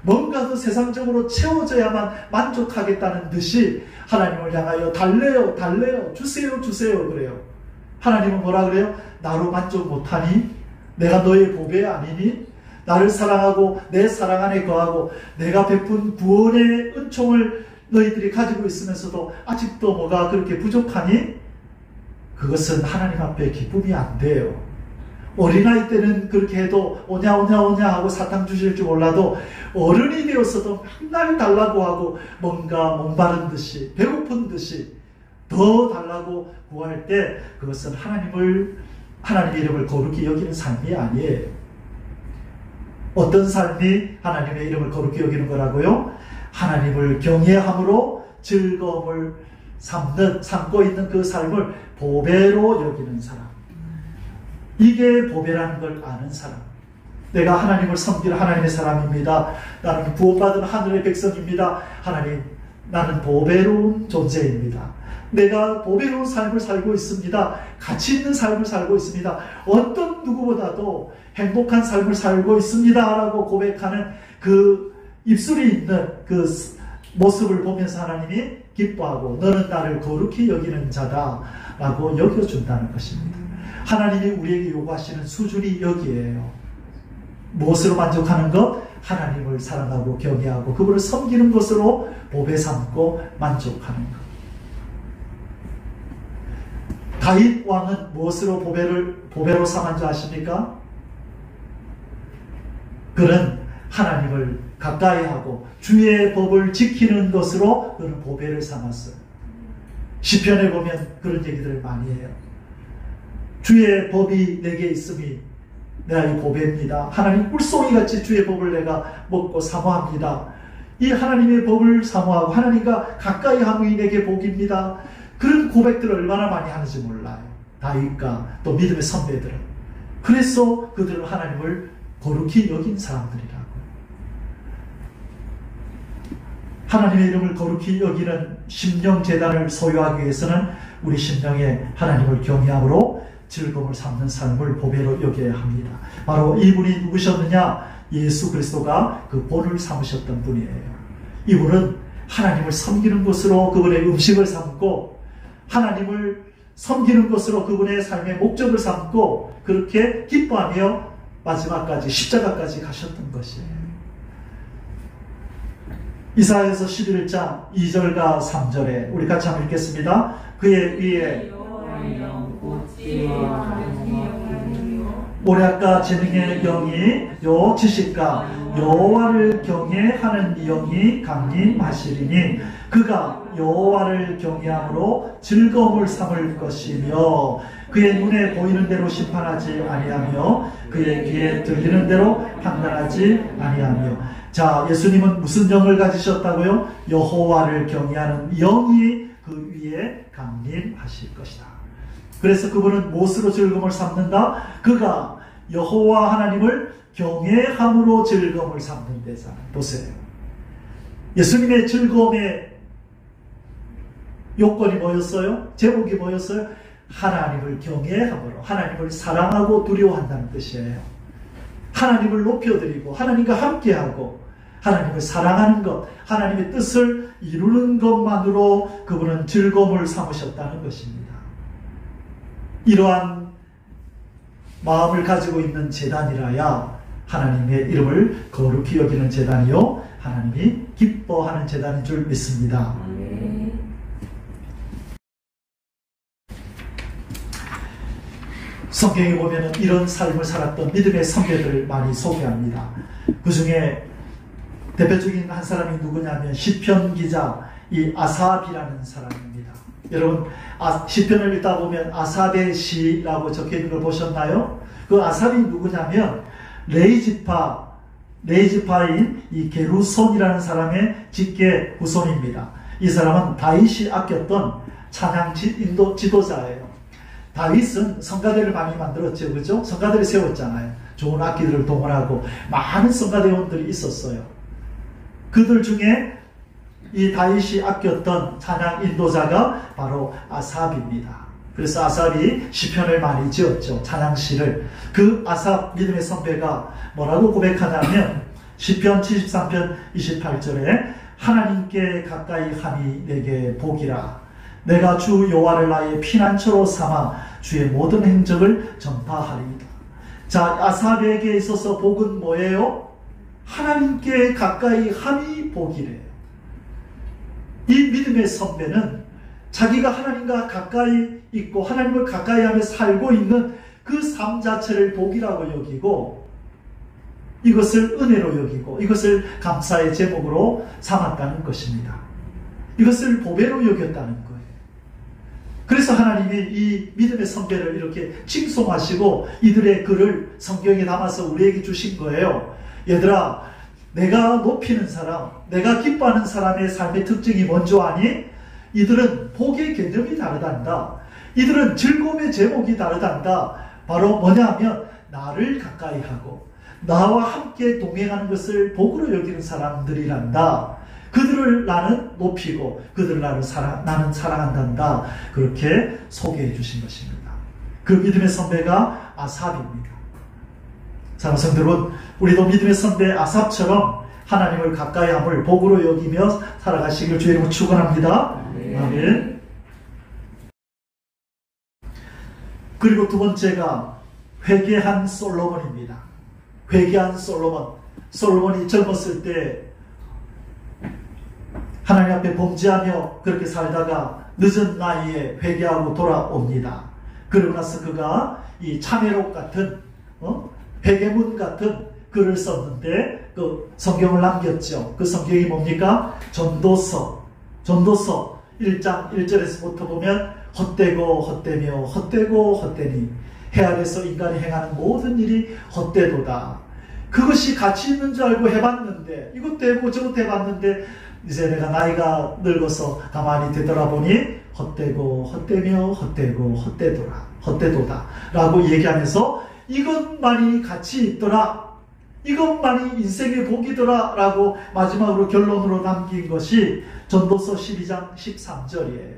뭔가 더 세상적으로 채워져야만 만족하겠다는 듯이 하나님을 향하여 달래요, 달래요, 주세요, 주세요 그래요. 하나님은 뭐라 그래요? 나로 만족 못하니? 내가 너의 보배 아니니? 나를 사랑하고 내 사랑 안에 거하고 내가 베푼 구원의 은총을 너희들이 가지고 있으면서도 아직도 뭐가 그렇게 부족하니? 그것은 하나님 앞에 기쁨이 안 돼요. 어린아이 때는 그렇게 해도 오냐 오냐 오냐 하고 사탕 주실 줄 몰라도 어른이 되어서도 맨날 달라고 하고 뭔가 목마른 듯이 배고픈 듯이 더 달라고 구할 때 그것은 하나님의 이름을 거룩히 여기는 삶이 아니에요. 어떤 삶이 하나님의 이름을 거룩히 여기는 거라고요? 하나님을 경외함으로 즐거움을 삼고 있는 그 삶을 보배로 여기는 사람. 이게 보배라는 걸 아는 사람. 내가 하나님을 섬기는 하나님의 사람입니다. 나는 구원받은 하늘의 백성입니다. 하나님, 나는 보배로운 존재입니다. 내가 보배로운 삶을 살고 있습니다. 가치 있는 삶을 살고 있습니다. 어떤 누구보다도 행복한 삶을 살고 있습니다 라고 고백하는 그 입술이 있는 그 모습을 보면서 하나님이 기뻐하고 너는 나를 거룩히 여기는 자다 라고 여겨준다는 것입니다. 하나님이 우리에게 요구하시는 수준이 여기에요. 무엇으로 만족하는 것? 하나님을 사랑하고 경외하고 그분을 섬기는 것으로 보배 삼고 만족하는 것. 다윗 왕은 무엇으로 보배로 삼은 줄 아십니까? 그는 하나님을 가까이 하고 주의 법을 지키는 것으로 그는 보배를 삼았어요. 시편에 보면 그런 얘기들을 많이 해요. 주의 법이 내게 있음이 내가 이 보배입니다. 하나님 꿀송이같이 주의 법을 내가 먹고 사모합니다. 이 하나님의 법을 사모하고 하나님과 가까이 함이 내게 복입니다. 그런 고백들을 얼마나 많이 하는지 몰라요. 다윗과 또 믿음의 선배들은. 그래서 그들은 하나님을 거룩히 여긴 사람들이라고요. 하나님의 이름을 거룩히 여기는 심령재단을 소유하기 위해서는 우리 심령에 하나님을 경외함으로 즐거움을 삼는 삶을 보배로 여겨야 합니다. 바로 이분이 누구셨느냐? 예수 그리스도가 그 본을 삼으셨던 분이에요. 이분은 하나님을 섬기는 것으로 그분의 음식을 삼고 하나님을 섬기는 것으로 그분의 삶의 목적을 삼고 그렇게 기뻐하며 마지막까지 십자가까지 가셨던 것이에요. 이사야서 11장 2절과 3절에 우리 같이 한번 읽겠습니다. 그의 위에 모략과 지능의 영이 요 지식과 여호와를 경외하는 영이 강림하시리니 그가 여호와를 경외함으로 즐거움을 삼을 것이며 그의 눈에 보이는 대로 심판하지 아니하며 그의 귀에 들리는 대로 판단하지 아니하며. 자, 예수님은 무슨 영을 가지셨다고요? 여호와를 경외하는 영이 그 위에 강림하실 것이다. 그래서 그분은 무엇으로 즐거움을 삼는다? 그가 여호와 하나님을 경외함으로 즐거움을 삼는 데잖아. 보세요. 예수님의 즐거움의 요건이 뭐였어요? 제목이 뭐였어요? 하나님을 경외함으로, 하나님을 사랑하고 두려워한다는 뜻이에요. 하나님을 높여드리고 하나님과 함께하고 하나님을 사랑하는 것, 하나님의 뜻을 이루는 것만으로 그분은 즐거움을 삼으셨다는 것입니다. 이러한 마음을 가지고 있는 제단이라야 하나님의 이름을 거룩히 여기는 제단이요 하나님이 기뻐하는 제단인 줄 믿습니다. 성경에 보면 이런 삶을 살았던 믿음의 선배들을 많이 소개합니다. 그 중에 대표적인 한 사람이 누구냐면 시편 기자 이 아삽이라는 사람입니다. 여러분 시편을 읽다 보면 아삽의 시라고 적혀있는 걸 보셨나요? 그 아삽이 누구냐면 레이지파인 이 게루손이라는 사람의 직계 후손입니다. 이 사람은 다윗이 아꼈던 찬양 지도자예요. 다윗은 성가대를 많이 만들었죠. 그죠? 성가대를 세웠잖아요. 좋은 악기들을 동원하고 많은 성가대원들이 있었어요. 그들 중에 이 다윗이 아꼈던 찬양 인도자가 바로 아삽입니다. 그래서 아삽이 시편을 많이 지었죠. 찬양시를. 그 아삽 믿음의 선배가 뭐라고 고백하냐면 시편 73편 28절에 하나님께 가까이 함이 내게 복이라. 내가 주 여호와를 나의 피난처로 삼아 주의 모든 행적을 전파하리이다. 자, 아삽에게 있어서 복은 뭐예요? 하나님께 가까이 함이 복이래요. 이 믿음의 선배는 자기가 하나님과 가까이 있고 하나님을 가까이 하며 살고 있는 그 삶 자체를 복이라고 여기고 이것을 은혜로 여기고 이것을 감사의 제목으로 삼았다는 것입니다. 이것을 보배로 여겼다는 거예요. 그래서 하나님이 이 믿음의 선배를 이렇게 칭송하시고 이들의 글을 성경에 담아서 우리에게 주신 거예요. 얘들아, 내가 높이는 사람, 내가 기뻐하는 사람의 삶의 특징이 뭔지 아니? 이들은 복의 개념이 다르단다. 이들은 즐거움의 제목이 다르단다. 바로 뭐냐면 나를 가까이 하고 나와 함께 동행하는 것을 복으로 여기는 사람들이란다. 그들을 나는 높이고 그들을 나는 사랑한단다. 그렇게 소개해 주신 것입니다. 그 믿음의 선배가 아삽입니다. 사랑하는 성도 여러분, 우리도 믿음의 선배 아삽처럼 하나님을 가까이 함을 복으로 여기며 살아가시길 주의 이름으로 축원합니다. 아멘. 그리고 두 번째가 회개한 솔로몬입니다. 회개한 솔로몬. 솔로몬이 젊었을 때 하나님 앞에 범죄하며 그렇게 살다가 늦은 나이에 회개하고 돌아옵니다. 그러고 나서 그가 이 참회록 같은 회개문 같은 글을 썼는데 그 성경을 남겼죠. 그 성경이 뭡니까? 전도서 1장 1절에서부터 보면 헛되고 헛되며 헛되고 헛되니 해 아래서 인간이 행하는 모든 일이 헛되도다. 그것이 가치 있는 줄 알고 해봤는데, 이것도 해보고 저것도 해봤는데, 이제 내가 나이가 늙어서 가만히 되돌아보니 헛되고 헛되며 헛되고 헛되도다 라고 얘기하면서 이것만이 가치 있더라, 이것만이 인생의 복이더라 라고 마지막으로 결론으로 남긴 것이 전도서 12장 13절이에요.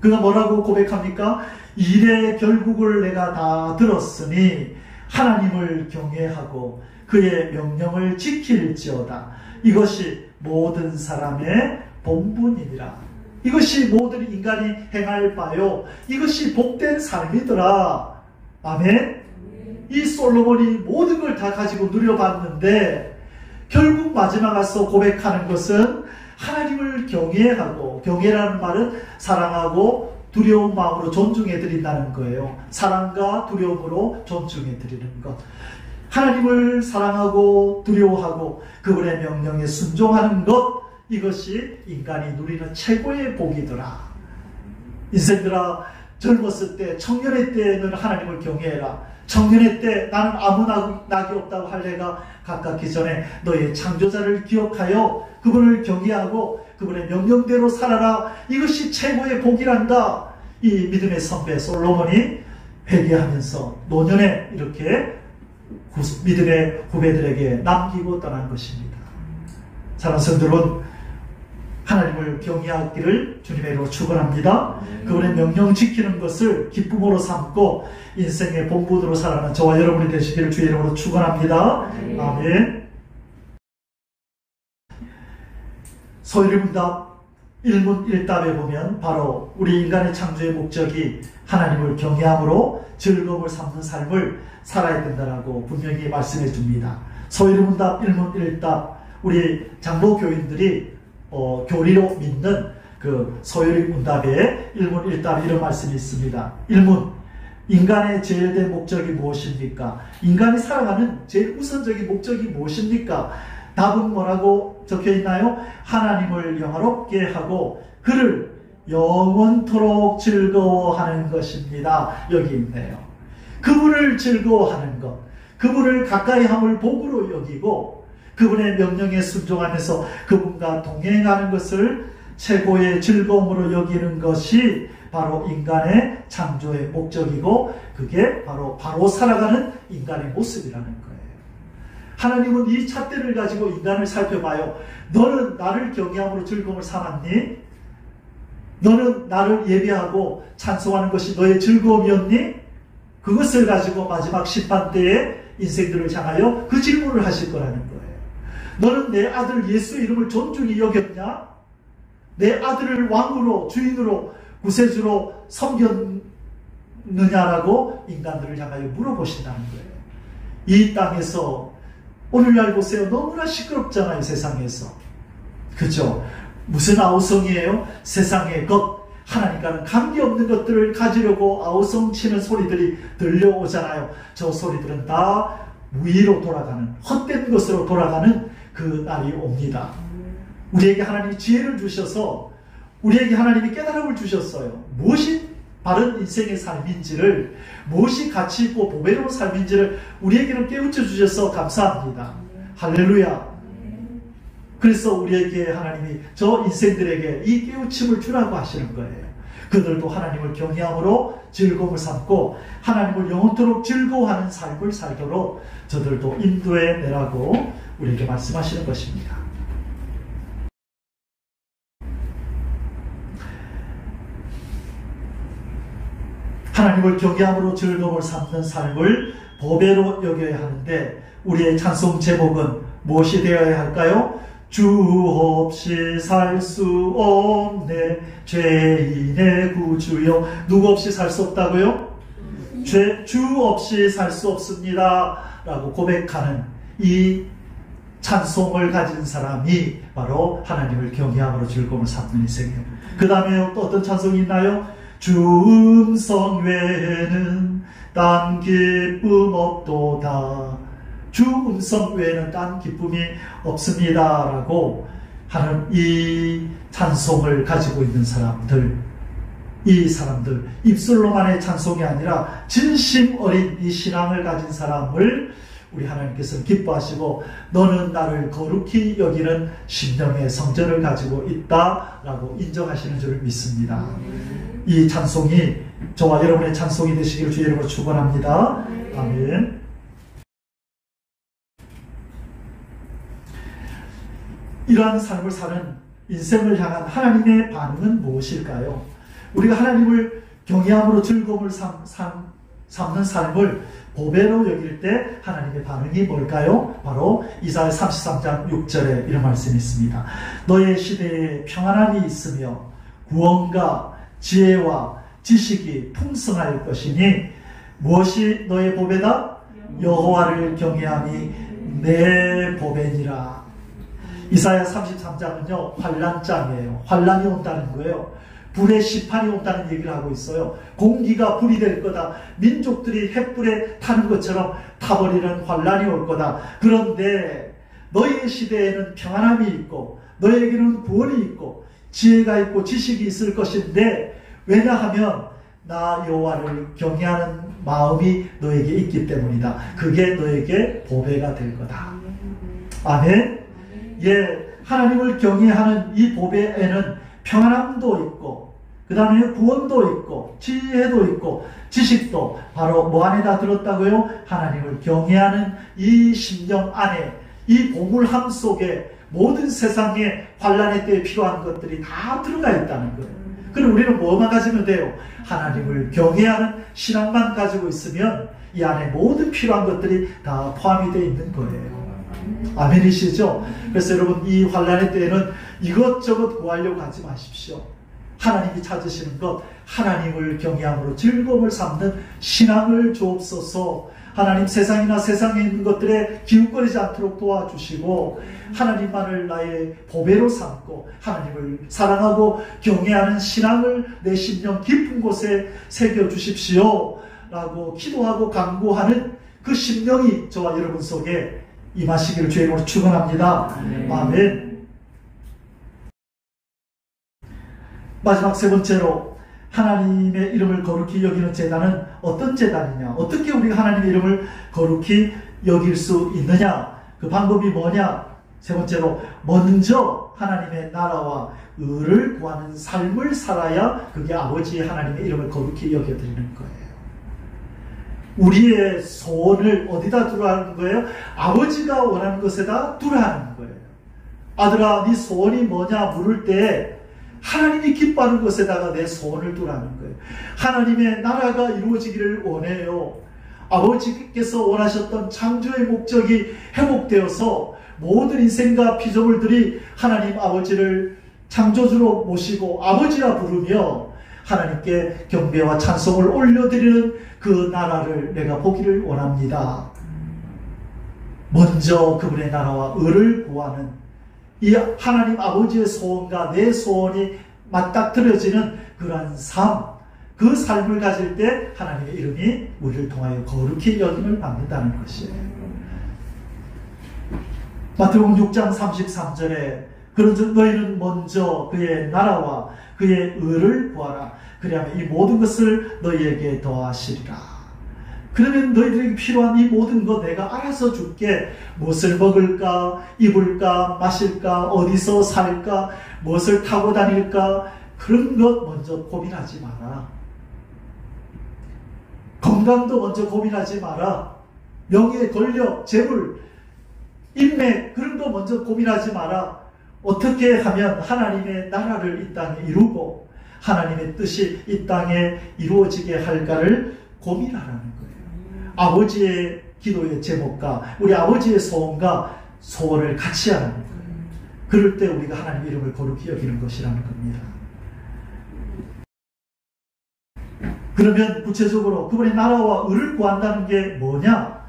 그가 뭐라고 고백합니까? 일의 결국을 내가 다 들었으니 하나님을 경외하고 그의 명령을 지킬지어다. 이것이 모든 사람의 본분이니라. 이것이 모든 인간이 행할 바요, 이것이 복된 삶이더라. 아멘. 이 솔로몬이 모든 걸 다 가지고 누려봤는데 결국 마지막 와서 고백하는 것은 하나님을 경외하고, 경외라는 말은 사랑하고 두려운 마음으로 존중해 드린다는 거예요. 사랑과 두려움으로 존중해 드리는 것. 하나님을 사랑하고 두려워하고 그분의 명령에 순종하는 것, 이것이 인간이 누리는 최고의 복이더라. 인생들아, 젊었을 때, 청년의 때는 하나님을 경외해라. 청년의 때 나는 아무 낙이 없다고 할 내가 가깝기 전에 너의 창조자를 기억하여 그분을 경외하고 그분의 명령대로 살아라. 이것이 최고의 복이란다. 이 믿음의 선배 솔로몬이 회개하면서 노년에 이렇게 믿음의 후배들에게 남기고 떠난 것입니다. 사랑하는 성도 여러분, 하나님을 경외하기를 주님의 이름으로 축원합니다. 그분의 명령 지키는 것을 기쁨으로 삼고 인생의 본분으로 살아가는 저와 여러분이 되시기를 주의 이름으로 축원합니다. 아멘. 소일문답 1문1답에 보면 바로 우리 인간의 창조의 목적이 하나님을 경외함으로 즐거움을 삼는 삶을 살아야 된다라고 분명히 말씀해 줍니다. 소일문답 1문1답, 우리 장로 교인들이 교리로 믿는 그 소일문답에 1문1답 이런 말씀이 있습니다. 1문, 인간의 제일된 목적이 무엇입니까? 인간이 살아가는 제일 우선적인 목적이 무엇입니까? 답은 뭐라고 적혀 있나요? 하나님을 영화롭게 하고 그를 영원토록 즐거워하는 것입니다. 여기 있네요. 그분을 즐거워하는 것, 그분을 가까이 함을 복으로 여기고 그분의 명령에 순종하면서 그분과 동행하는 것을 최고의 즐거움으로 여기는 것이 바로 인간의 창조의 목적이고, 그게 바로 살아가는 인간의 모습이라는 거예요. 하나님은 이 잣대를 가지고 인간을 살펴봐요. 너는 나를 경외함으로 즐거움을 삼았니? 너는 나를 예배하고 찬송하는 것이 너의 즐거움이었니? 그것을 가지고 마지막 심판 때에 인생들을 향하여 그 질문을 하실 거라는 거예요. 너는 내 아들 예수 이름을 존중히 여겼냐? 내 아들을 왕으로, 주인으로, 구세주로 섬겼느냐라고 인간들을 향하여 물어보신다는 거예요. 이 땅에서 오늘날 보세요. 너무나 시끄럽잖아요, 세상에서. 그죠? 무슨 아우성이에요? 세상의 것, 하나님과는 관계없는 것들을 가지려고 아우성 치는 소리들이 들려오잖아요. 저 소리들은 다 무의로 돌아가는, 헛된 것으로 돌아가는 그 날이 옵니다. 우리에게 하나님이 지혜를 주셔서 우리에게 하나님이 깨달음을 주셨어요. 무엇이 바른 인생의 삶인지를, 무엇이 가치 있고 보배로운 삶인지를 우리에게는 깨우쳐 주셔서 감사합니다. 할렐루야. 그래서 우리에게 하나님이 저 인생들에게 이 깨우침을 주라고 하시는 거예요. 그들도 하나님을 경외함으로 즐거움을 삼고 하나님을 영원토록 즐거워하는 삶을 살도록 저들도 인도해 내라고 우리에게 말씀하시는 것입니다. 하나님을 경외함으로 즐거움을 삼는 삶을 보배로 여겨야 하는데, 우리의 찬송 제목은 무엇이 되어야 할까요? 주 없이 살 수 없네 죄인의 구주여. 누구 없이 살 수 없다고요? 주 없이 살 수 없습니다 라고 고백하는 이 찬송을 가진 사람이 바로 하나님을 경외함으로 즐거움을 삼는 인생이에요. 그 다음에 또 어떤 찬송이 있나요? 주 음성 외에는 딴 기쁨 없도다. 주 음성 외에는 딴 기쁨이 없습니다 라고 하는 이 찬송을 가지고 있는 사람들, 이 사람들, 입술로만의 찬송이 아니라 진심 어린 이 신앙을 가진 사람을 우리 하나님께서는 기뻐하시고 너는 나를 거룩히 여기는 심령의 성전을 가지고 있다라고 인정하시는 줄 믿습니다. 이 찬송이 저와 여러분의 찬송이 되시기를 주의 이름으로 축원합니다. 아멘. 이러한 삶을 사는 인생을 향한 하나님의 반응은 무엇일까요? 우리가 하나님을 경외함으로 즐거움을 삼는 삶을 보배로 여길 때 하나님의 반응이 뭘까요? 바로 이사야 33장 6절에 이런 말씀이 있습니다. 너의 시대에 평안함이 있으며 구원과 지혜와 지식이 풍성할 것이니 무엇이 너의 보배다? 여호와를 경외함이 내 보배니라. 이사야 33장은요 환난장이에요. 환난이 온다는 거예요. 불의 시판이 온다는 얘기를 하고 있어요. 공기가 불이 될 거다. 민족들이 횃불에 타는 것처럼 타버리는 환난이 올 거다. 그런데 너희의 시대에는 평안함이 있고 너희에게는 구원이 있고 지혜가 있고 지식이 있을 것인데 왜냐하면 나 여호와를 경외하는 마음이 너에게 있기 때문이다. 그게 너에게 보배가 될 거다. 아멘. 예, 하나님을 경외하는 이 보배에는 평안함도 있고 그 다음에 구원도 있고 지혜도 있고 지식도 바로 뭐 안에다 들었다고요? 하나님을 경외하는 이 심령 안에 이 보물함 속에 모든 세상의 환난의 때에 필요한 것들이 다 들어가 있다는 거예요. 그럼 우리는 뭐만 가지면 돼요? 하나님을 경외하는 신앙만 가지고 있으면 이 안에 모든 필요한 것들이 다 포함이 되어 있는 거예요. 아멘이시죠? 그래서 여러분 이 환난의 때에는 이것저것 구하려고 하지 마십시오. 하나님이 찾으시는 것, 하나님을 경외함으로 즐거움을 삼는 신앙을 주옵소서. 하나님 세상이나 세상에 있는 것들에 기웃거리지 않도록 도와주시고 하나님만을 나의 보배로 삼고 하나님을 사랑하고 경외하는 신앙을 내 심령 깊은 곳에 새겨주십시오 라고 기도하고 간구하는 그 심령이 저와 여러분 속에 임하시기를 주의 이름으로 축원합니다. 아멘. 마지막 세 번째로 하나님의 이름을 거룩히 여기는 제단은 어떤 제단이냐, 어떻게 우리가 하나님의 이름을 거룩히 여길 수 있느냐, 그 방법이 뭐냐. 세 번째로 먼저 하나님의 나라와 의를 구하는 삶을 살아야 그게 아버지 하나님의 이름을 거룩히 여겨드리는 거예요. 우리의 소원을 어디다 두라는 거예요? 아버지가 원하는 것에다 두라는 거예요. 아들아 네 소원이 뭐냐 물을 때 하나님이 기뻐하는 것에다가 내 소원을 두라는 거예요. 하나님의 나라가 이루어지기를 원해요. 아버지께서 원하셨던 창조의 목적이 회복되어서 모든 인생과 피조물들이 하나님 아버지를 창조주로 모시고 아버지라 부르며 하나님께 경배와 찬송을 올려드리는 그 나라를 내가 보기를 원합니다. 먼저 그분의 나라와 의를 구하는 이 하나님 아버지의 소원과 내 소원이 맞닥뜨려지는 그러한 삶, 그 삶을 가질 때 하나님의 이름이 우리를 통하여 거룩히 여김을 받는다는 것이에요. 마태복음 6장 33절에 그런즉 너희는 먼저 그의 나라와 그의 의를 구하라. 그리하면 이 모든 것을 너희에게 더하시리라. 그러면 너희들에게 필요한 이 모든 것 내가 알아서 줄게. 무엇을 먹을까, 입을까, 마실까, 어디서 살까, 무엇을 타고 다닐까, 그런 것 먼저 고민하지 마라. 건강도 먼저 고민하지 마라. 명예, 권력, 재물, 인맥, 그런 거 먼저 고민하지 마라. 어떻게 하면 하나님의 나라를 이 땅에 이루고 하나님의 뜻이 이 땅에 이루어지게 할까를 고민하라는 거예요. 아버지의 기도의 제목과 우리 아버지의 소원과 소원을 같이 하라는 거예요. 그럴 때 우리가 하나님의 이름을 거룩히 여기는 것이라는 겁니다. 그러면 구체적으로 그분의 나라와 의를 구한다는 게 뭐냐?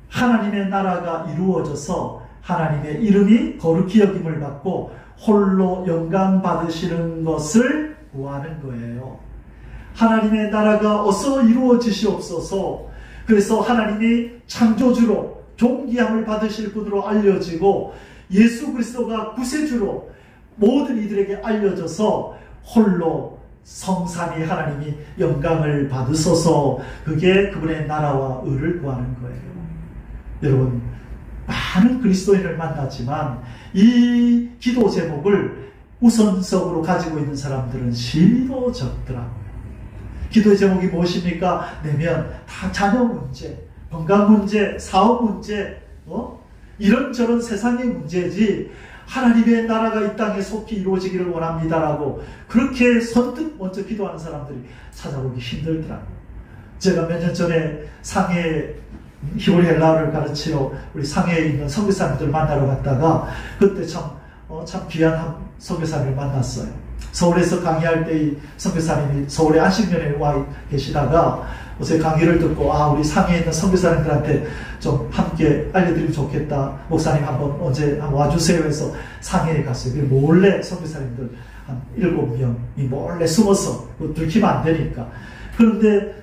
하나님의 나라가 이루어져서 하나님의 이름이 거룩히 여김을 받고 홀로 영광 받으시는 것을 구하는 거예요. 하나님의 나라가 어서 이루어지시옵소서. 그래서 하나님이 창조주로 존귀함을 받으실 분으로 알려지고 예수 그리스도가 구세주로 모든 이들에게 알려져서 홀로 성삼위 하나님이 영광을 받으소서. 그게 그분의 나라와 의를 구하는 거예요. 여러분, 많은 그리스도인을 만났지만 이 기도 제목을 우선적으로 가지고 있는 사람들은 실로 적더라고요. 기도의 제목이 무엇입니까? 내면 다 자녀 문제, 건강 문제, 사업 문제, 이런저런 세상의 문제지 하나님의 나라가 이 땅에 속히 이루어지기를 원합니다라고 그렇게 선뜻 먼저 기도하는 사람들이 찾아보기 힘들더라고요. 제가 몇 년 전에 상해 히브리 헬라어를 가르치러 우리 상해에 있는 선교사님들을 만나러 갔다가 그때 참 귀한 선교사님을 만났어요. 서울에서 강의할 때 이 선교사님이 서울에 안식년에 와 계시다가 어제 강의를 듣고 우리 상해에 있는 선교사님들한테 좀 함께 알려드리면 좋겠다. 목사님 언제 한번 와주세요 해서 상해에 갔어요. 몰래 선교사님들 한 7명이 몰래 숨어서 들키면 안 되니까. 그런데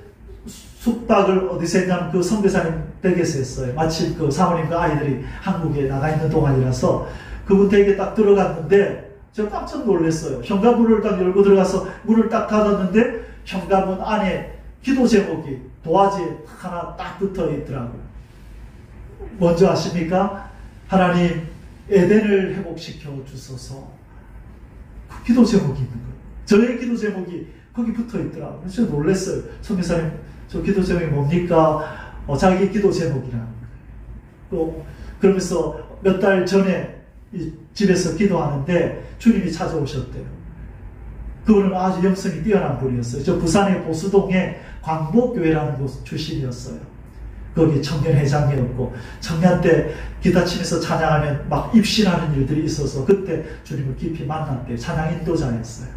숙박을 어디서 했냐면 그 선교사님 댁에서 했어요. 마침 그 사모님과 아이들이 한국에 나가 있는 동안이라서 그분 댁에 딱 들어갔는데 제가 깜짝 놀랐어요. 현관문을 딱 열고 들어가서 문을 딱 닫았는데 현관문 안에 기도 제목이 도화지에 하나 딱 붙어 있더라고요. 먼저 아십니까? 하나님 에덴을 회복시켜 주소서. 그 기도 제목이 있는 거예요. 저의 기도 제목이 거기 붙어 있더라고요. 그래서 놀랐어요. 선교사님, 저 기도 제목이 뭡니까? 자기 기도 제목이라는 거예요. 또 그러면서 몇 달 전에 이 집에서 기도하는데 주님이 찾아오셨대요. 그분은 아주 영성이 뛰어난 분이었어요. 저 부산의 보수동에 광복교회라는 곳 출신이었어요. 거기 청년회장이었고 청년 때 기타 치면서 찬양하면 막 입신하는 일들이 있어서 그때 주님을 깊이 만났대요. 찬양 인도자였어요.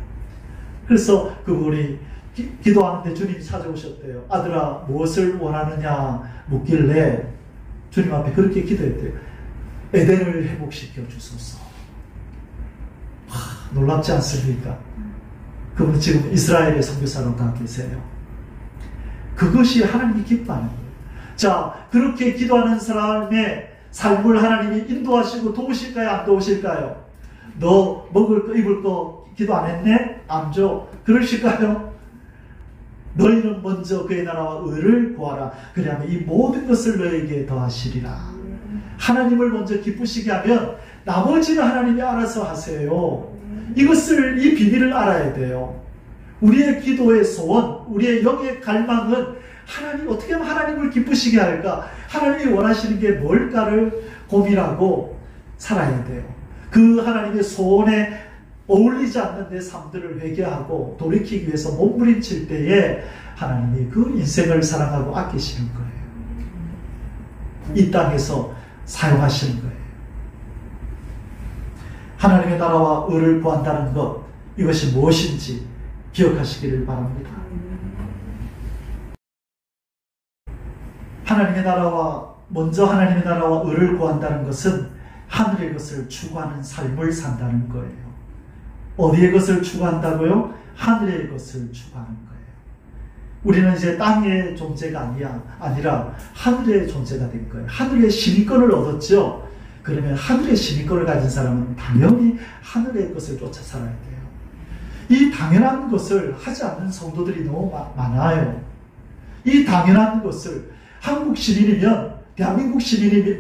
그래서 그분이 기도하는데 주님이 찾아오셨대요. 아들아 무엇을 원하느냐 묻길래 주님 앞에 그렇게 기도했대요. 에덴을 회복시켜 주소서. 놀랍지 않습니까? 그분은 지금 이스라엘의 선교사로 가 계세요. 그것이 하나님이 기뻐하는 거예요. 자, 그렇게 기도하는 사람의 삶을 하나님이 인도하시고 도우실까요? 안 도우실까요? 너 먹을 거 입을 거 기도 안 했네? 안 줘. 그러실까요? 너희는 먼저 그의 나라와 의를 구하라. 그러면 이 모든 것을 너에게 더하시리라. 하나님을 먼저 기쁘시게 하면 나머지는 하나님이 알아서 하세요. 이 비밀을 알아야 돼요. 우리의 기도의 소원, 우리의 영의 갈망은 어떻게 하면 하나님을 기쁘시게 할까? 하나님이 원하시는 게 뭘까를 고민하고 살아야 돼요. 그 하나님의 소원에 어울리지 않는 내 삶들을 회개하고 돌이키기 위해서 몸부림칠 때에 하나님이 그 인생을 사랑하고 아끼시는 거예요. 이 땅에서 사용하시는 거예요. 하나님의 나라와 의를 구한다는 것, 이것이 무엇인지 기억하시기를 바랍니다. 먼저 하나님의 나라와 의를 구한다는 것은 하늘의 것을 추구하는 삶을 산다는 거예요. 어디의 것을 추구한다고요? 하늘의 것을 추구하는 거예요. 우리는 이제 땅의 존재가 아니라 하늘의 존재가 된 거예요. 하늘의 시민권을 얻었죠. 그러면 하늘의 시민권을 가진 사람은 당연히 하늘의 것을 쫓아 살아야 돼요. 이 당연한 것을 하지 않는 성도들이 너무 많아요. 이 당연한 것을 한국 시민이면, 대한민국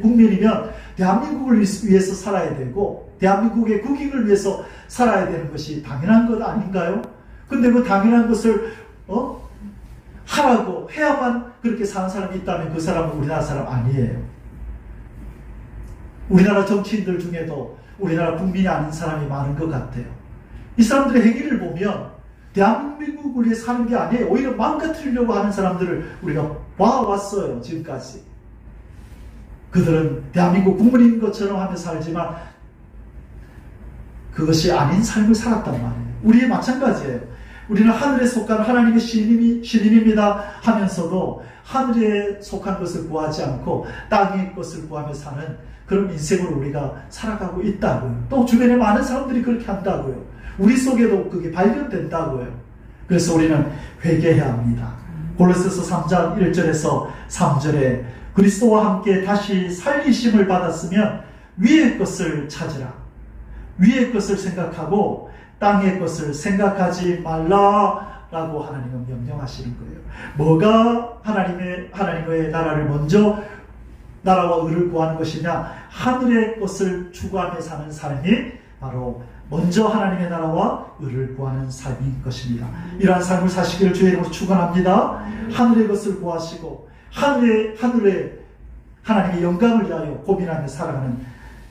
국민이면 대한민국을 위해서 살아야 되고 대한민국의 국익을 위해서 살아야 되는 것이 당연한 것 아닌가요? 근데 그 당연한 것을 하라고 해야만 그렇게 사는 사람이 있다면 그 사람은 우리나라 사람 아니에요. 우리나라 정치인들 중에도 우리나라 국민이 아닌 사람이 많은 것 같아요. 이 사람들의 행위를 보면 대한민국을 위해 사는 게 아니에요. 오히려 망가뜨리려고 하는 사람들을 우리가 봐왔어요. 지금까지. 그들은 대한민국 국민인 것처럼 하며 살지만 그것이 아닌 삶을 살았단 말이에요. 우리의 마찬가지예요. 우리는 하늘에 속한 하나님의 시민입니다 하면서도 하늘에 속한 것을 구하지 않고 땅의 것을 구하며 사는 그런 인생으로 우리가 살아가고 있다고요. 또 주변에 많은 사람들이 그렇게 한다고요. 우리 속에도 그게 발견된다고요. 그래서 우리는 회개해야 합니다. 골로새서 3장 1절에서 3절에 그리스도와 함께 다시 살리심을 받았으면 위의 것을 찾으라. 위의 것을 생각하고 땅의 것을 생각하지 말라라고 하나님은 명령하시는 거예요. 뭐가 하나님의 나라를 먼저 나라와 의를 구하는 것이냐? 하늘의 것을 추구하며 사는 삶이 바로 먼저 하나님의 나라와 의를 구하는 삶인 것입니다. 이러한 삶을 사시기를 주의 이름으로 축원합니다. 하늘의 것을 구하시고 하늘에 하나님의 영광을 위하여 고민하며 살아가는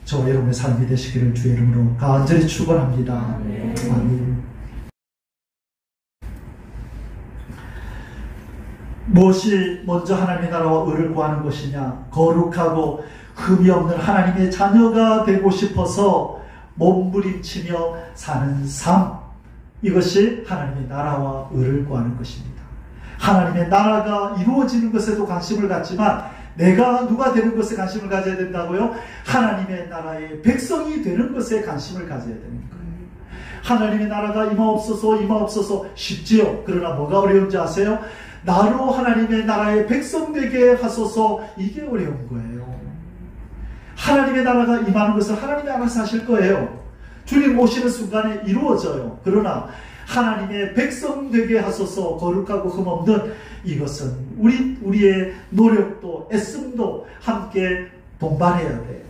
저와 여러분의 삶이 되시기를 주의 이름으로 간절히 축원합니다. 아멘. 무엇이 먼저 하나님의 나라와 의를 구하는 것이냐? 거룩하고 흠이 없는 하나님의 자녀가 되고 싶어서 몸부림치며 사는 삶, 이것이 하나님의 나라와 의를 구하는 것입니다. 하나님의 나라가 이루어지는 것에도 관심을 갖지만 내가 누가 되는 것에 관심을 가져야 된다고요? 하나님의 나라의 백성이 되는 것에 관심을 가져야 되는 거예요. 하나님의 나라가 임하옵소서 쉽지요. 그러나 뭐가 어려운지 아세요? 나로 하나님의 나라의 백성 되게 하소서, 이게 어려운 거예요. 하나님의 나라가 임하는 것을 하나님이 알아서 하실 거예요. 주님 오시는 순간에 이루어져요. 그러나 하나님의 백성 되게 하소서, 거룩하고 흠없는, 이것은 우리의 노력도 애씀도 함께 동반해야 돼요.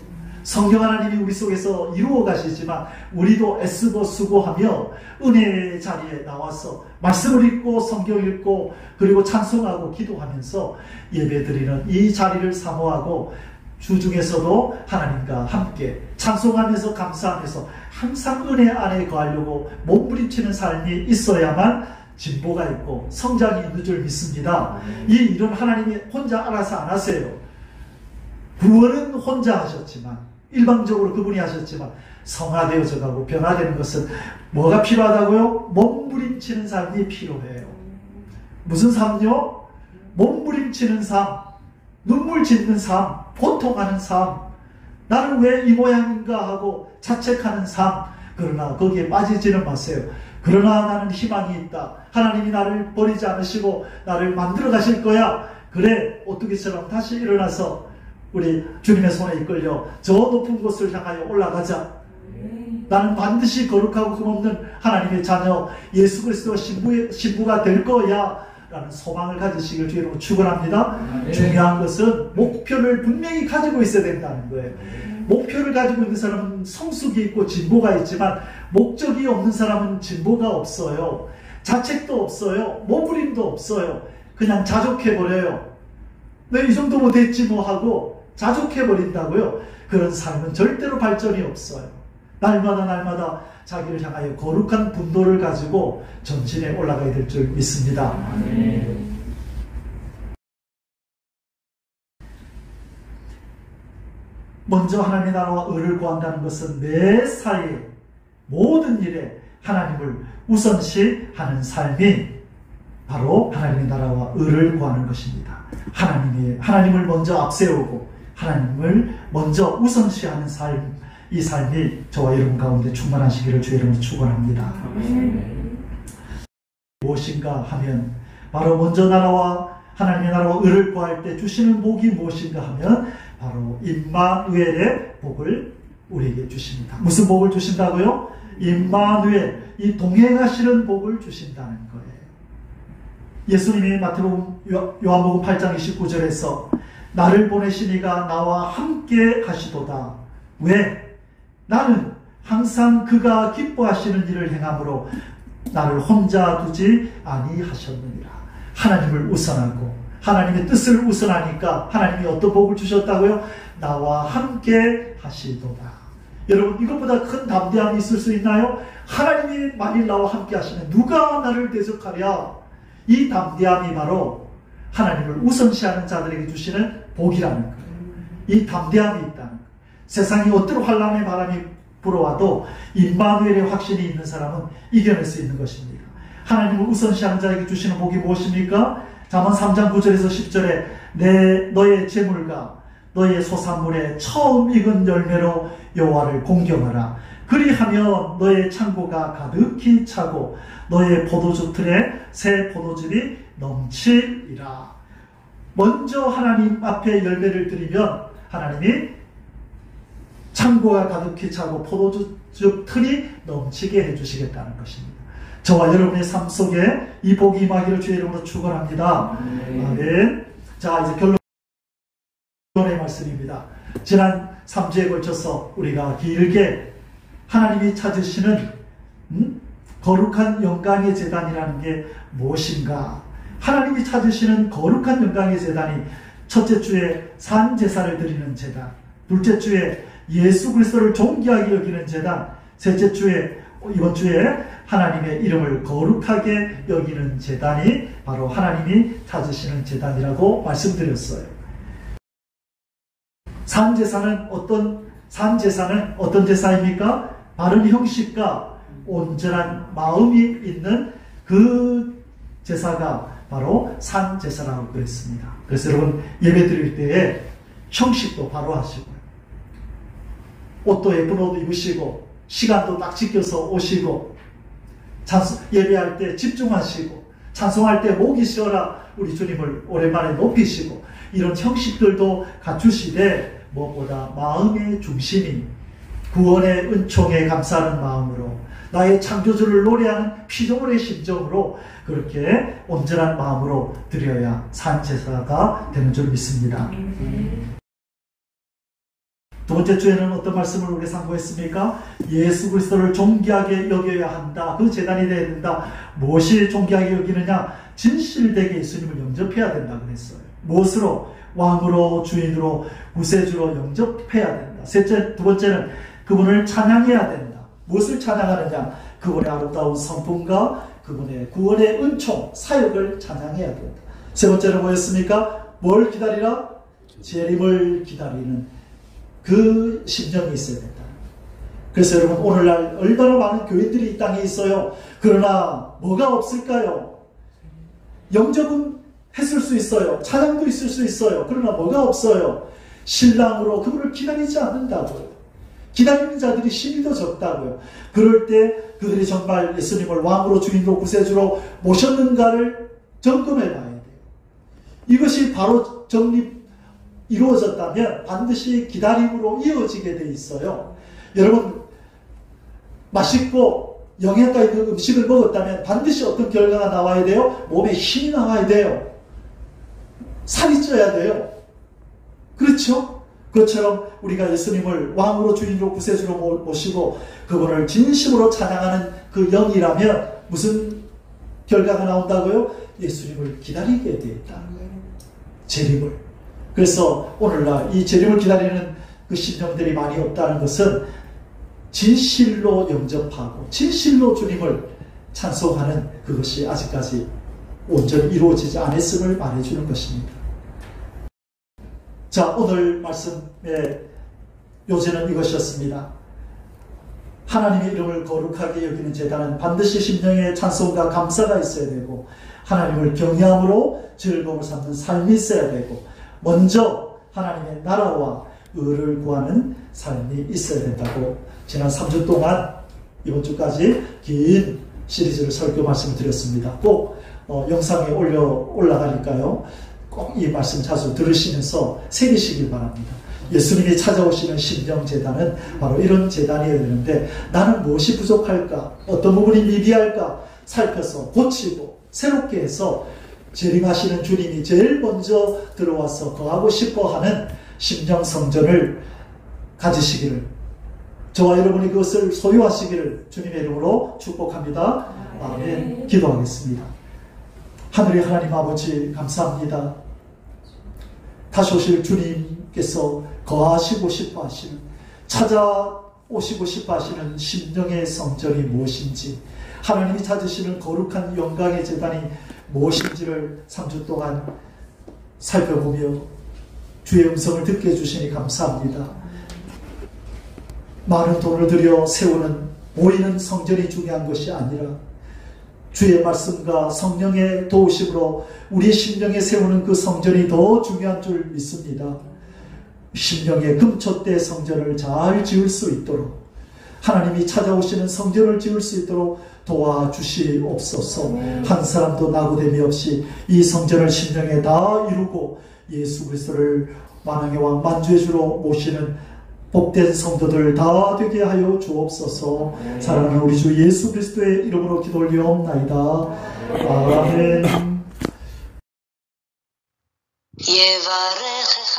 성령 하나님이 우리 속에서 이루어 가시지만 우리도 애쓰고 수고하며 은혜의 자리에 나와서 말씀을 읽고 성경 읽고 그리고 찬송하고 기도하면서 예배드리는 이 자리를 사모하고 주중에서도 하나님과 함께 찬송하면서 감사하면서 항상 은혜 안에 거하려고 몸부림치는 삶이 있어야만 진보가 있고 성장이 있는 줄 믿습니다. 이 일은 하나님이 혼자 알아서 안 하세요. 구원은 혼자 하셨지만, 일방적으로 그분이 하셨지만 성화되어져 가고 변화되는 것은 뭐가 필요하다고요? 몸부림치는 삶이 필요해요. 무슨 삶요? 몸부림치는 삶, 눈물 짓는 삶, 고통하는 삶, 나는 왜 이 모양인가 하고 자책하는 삶. 그러나 거기에 빠지지는 마세요. 그러나 나는 희망이 있다. 하나님이 나를 버리지 않으시고 나를 만들어 가실 거야. 그래, 오뚜기처럼 다시 일어나서 우리 주님의 손에 이끌려 저 높은 곳을 향하여 올라가자. 나는 반드시 거룩하고 흠없는 하나님의 자녀 예수 그리스도 신부가 될 거야 라는 소망을 가지시길 주의로 축원합니다. 중요한 것은 목표를 분명히 가지고 있어야 된다는 거예요. 목표를 가지고 있는 사람은 성숙이 있고 진보가 있지만 목적이 없는 사람은 진보가 없어요. 자책도 없어요. 몸부림도 없어요. 그냥 자족해버려요. 네, 이 정도면 됐지 뭐 하고 자족해버린다고요. 그런 삶은 절대로 발전이 없어요. 날마다 자기를 향하여 거룩한 분노를 가지고 전진에 올라가야 될 줄 믿습니다. 먼저 하나님의 나라와 의를 구한다는 것은 매 사이에 모든 일에 하나님을 우선시하는 삶이 바로 하나님의 나라와 의를 구하는 것입니다. 하나님을 먼저 앞세우고 하나님을 먼저 우선시하는 삶, 이 삶이 저와 여러분 가운데 충만하시기를 주의 이름으로 축원합니다. 무엇인가 하면 바로 먼저 하나님의 나라와 의를 구할 때 주시는 복이 무엇인가 하면 바로 임마누엘의 복을 우리에게 주십니다. 무슨 복을 주신다고요? 임마누엘, 이 동행하시는 복을 주신다는 거예요. 예수님이 요한복음 8장 29절에서 나를 보내신 이가 나와 함께 하시도다. 왜? 나는 항상 그가 기뻐하시는 일을 행함으로 나를 혼자 두지 아니하셨느니라. 하나님을 우선하고 하나님의 뜻을 우선하니까 하나님이 어떤 복을 주셨다고요? 나와 함께 하시도다. 여러분, 이것보다 큰 담대함이 있을 수 있나요? 하나님이 만일 나와 함께 하시면 누가 나를 대적하랴? 이 담대함이 바로 하나님을 우선시하는 자들에게 주시는 복이라는 거예요. 이 담대함이 있다는 거예요. 세상이 어떤 환란의 바람이 불어와도 임마누엘의 확신이 있는 사람은 이겨낼 수 있는 것입니다. 하나님을 우선시하는 자에게 주시는 복이 무엇입니까? 잠언 3장 9절에서 10절에 너의 재물과 너의 소산물에 처음 익은 열매로 여호와를 공경하라. 그리하면 너의 창고가 가득히 차고 너의 포도주 틀에 새 포도즙이 넘치리라. 먼저 하나님 앞에 열매를 드리면 하나님이 창고가 가득히 차고 포도주 틀이 넘치게 해주시겠다는 것입니다. 저와 여러분의 삶 속에 이 복이 임하기를 주의 이름으로 축원합니다. 아멘. 자, 이제 결론의 말씀입니다. 지난 3주에 걸쳐서 우리가 길게 하나님이 찾으시는 거룩한 영광의 제단이라는 게 무엇인가? 하나님이 찾으시는 거룩한 영광의 제단이 첫째 주에 산 제사를 드리는 제단, 둘째 주에 예수 그리스도를 존귀하게 여기는 제단, 셋째 주에 이번 주에 하나님의 이름을 거룩하게 여기는 제단이 바로 하나님이 찾으시는 제단이라고 말씀드렸어요. 산 제사는 어떤 제사입니까? 바른 형식과 온전한 마음이 있는 그 제사가 바로 산 제사라고 그랬습니다. 그래서 여러분 예배 드릴 때에 형식도 바로 하시고요. 옷도 예쁜 옷 입으시고 시간도 딱 지켜서 오시고 예배할 때 집중하시고 찬송할 때 목이 쉬어라 우리 주님을 오랜만에 높이시고 이런 형식들도 갖추시되 무엇보다 마음의 중심이 구원의 은총에 감사하는 마음으로 나의 창조주를 노래하는 피조물의 심정으로 그렇게 온전한 마음으로 드려야 산 제사가 되는 줄 믿습니다. 두 번째 주에는 어떤 말씀을 우리 상고했습니까? 예수 그리스도를 존귀하게 여겨야 한다. 그 제단이 되어야 된다. 무엇이 존귀하게 여기느냐? 진실되게 예수님을 영접해야 된다 그랬어요. 무엇으로? 왕으로, 주인으로, 구세주로 영접해야 된다. 두 번째는 그분을 찬양해야 된다. 무엇을 찬양하느냐? 그분의 아름다운 성품과 그분의 구원의 은총, 사역을 찬양해야 된다. 세 번째는 뭐였습니까? 뭘 기다리라? 재림을 기다리는 그 심정이 있어야 된다. 그래서 여러분 오늘날 얼마나 많은 교인들이 이 땅에 있어요. 그러나 뭐가 없을까요? 영접은 했을 수 있어요. 찬양도 있을 수 있어요. 그러나 뭐가 없어요? 신랑으로 그분을 기다리지 않는다고요. 기다리는 자들이 심히 더 적다고요. 그럴 때 그들이 정말 예수님을 왕으로 주인으로 구세주로 모셨는가를 점검해 봐야 돼요. 이것이 바로 이루어졌다면 반드시 기다림으로 이어지게 돼 있어요. 여러분 맛있고 영양가 있는 음식을 먹었다면 반드시 어떤 결과가 나와야 돼요? 몸에 힘이 나와야 돼요. 살이 쪄야 돼요. 그렇죠? 그것처럼 우리가 예수님을 왕으로 주인으로 구세주로 모시고 그분을 진심으로 찬양하는 그 영이라면 무슨 결과가 나온다고요? 예수님을 기다리게 되어 있다는 거예요. 재림을. 그래서 오늘날 이 재림을 기다리는 그 심령들이 많이 없다는 것은 진실로 영접하고 진실로 주님을 찬송하는 그것이 아직까지 온전히 이루어지지 않았음을 말해주는 것입니다. 자, 오늘 말씀의 요제는 이것이었습니다. 하나님의 이름을 거룩하게 여기는 제단은 반드시 심령에 찬송과 감사가 있어야 되고 하나님을 경외함으로 즐거움을 삼는 삶이 있어야 되고 먼저 하나님의 나라와 의를 구하는 삶이 있어야 된다고 지난 3주 동안 이번 주까지 긴 시리즈를 설교 말씀을 드렸습니다. 꼭 영상에 올라가니까요. 꼭 이 말씀 자주 들으시면서 새기시길 바랍니다. 예수님이 찾아오시는 심령재단은 바로 이런 재단이어야 되는데 나는 무엇이 부족할까? 어떤 부분이 미비할까? 살펴서 고치고 새롭게 해서 재림하시는 주님이 제일 먼저 들어와서 거하고 싶어하는 심령 성전을 가지시기를 저와 여러분이 그것을 소유하시기를 주님의 이름으로 축복합니다. 아멘. 기도하겠습니다. 하늘의 하나님 아버지 감사합니다. 다시 오실 주님께서 거하시고 싶어 하시는 찾아오시고 싶어 하시는 심령의 성전이 무엇인지 하나님이 찾으시는 거룩한 영광의 제단이 무엇인지를 3주 동안 살펴보며 주의 음성을 듣게 해주시니 감사합니다. 많은 돈을 들여 세우는 보이는 성전이 중요한 것이 아니라 주의 말씀과 성령의 도우심으로 우리 심령에 세우는 그 성전이 더 중요한 줄 믿습니다. 심령의 금초대 성전을 잘 지을 수 있도록 하나님이 찾아오시는 성전을 지을 수 있도록 도와주시옵소서. 한 사람도 나고됨이 없이 이 성전을 심령에 다 이루고 예수 그리스도를 만왕의 왕 만주의 주로 모시는 복된 성도들 다 되게 하여 주옵소서. 사랑하는 우리 주 예수 그리스도의 이름으로 기도 올리옵나이다. 아멘. יברך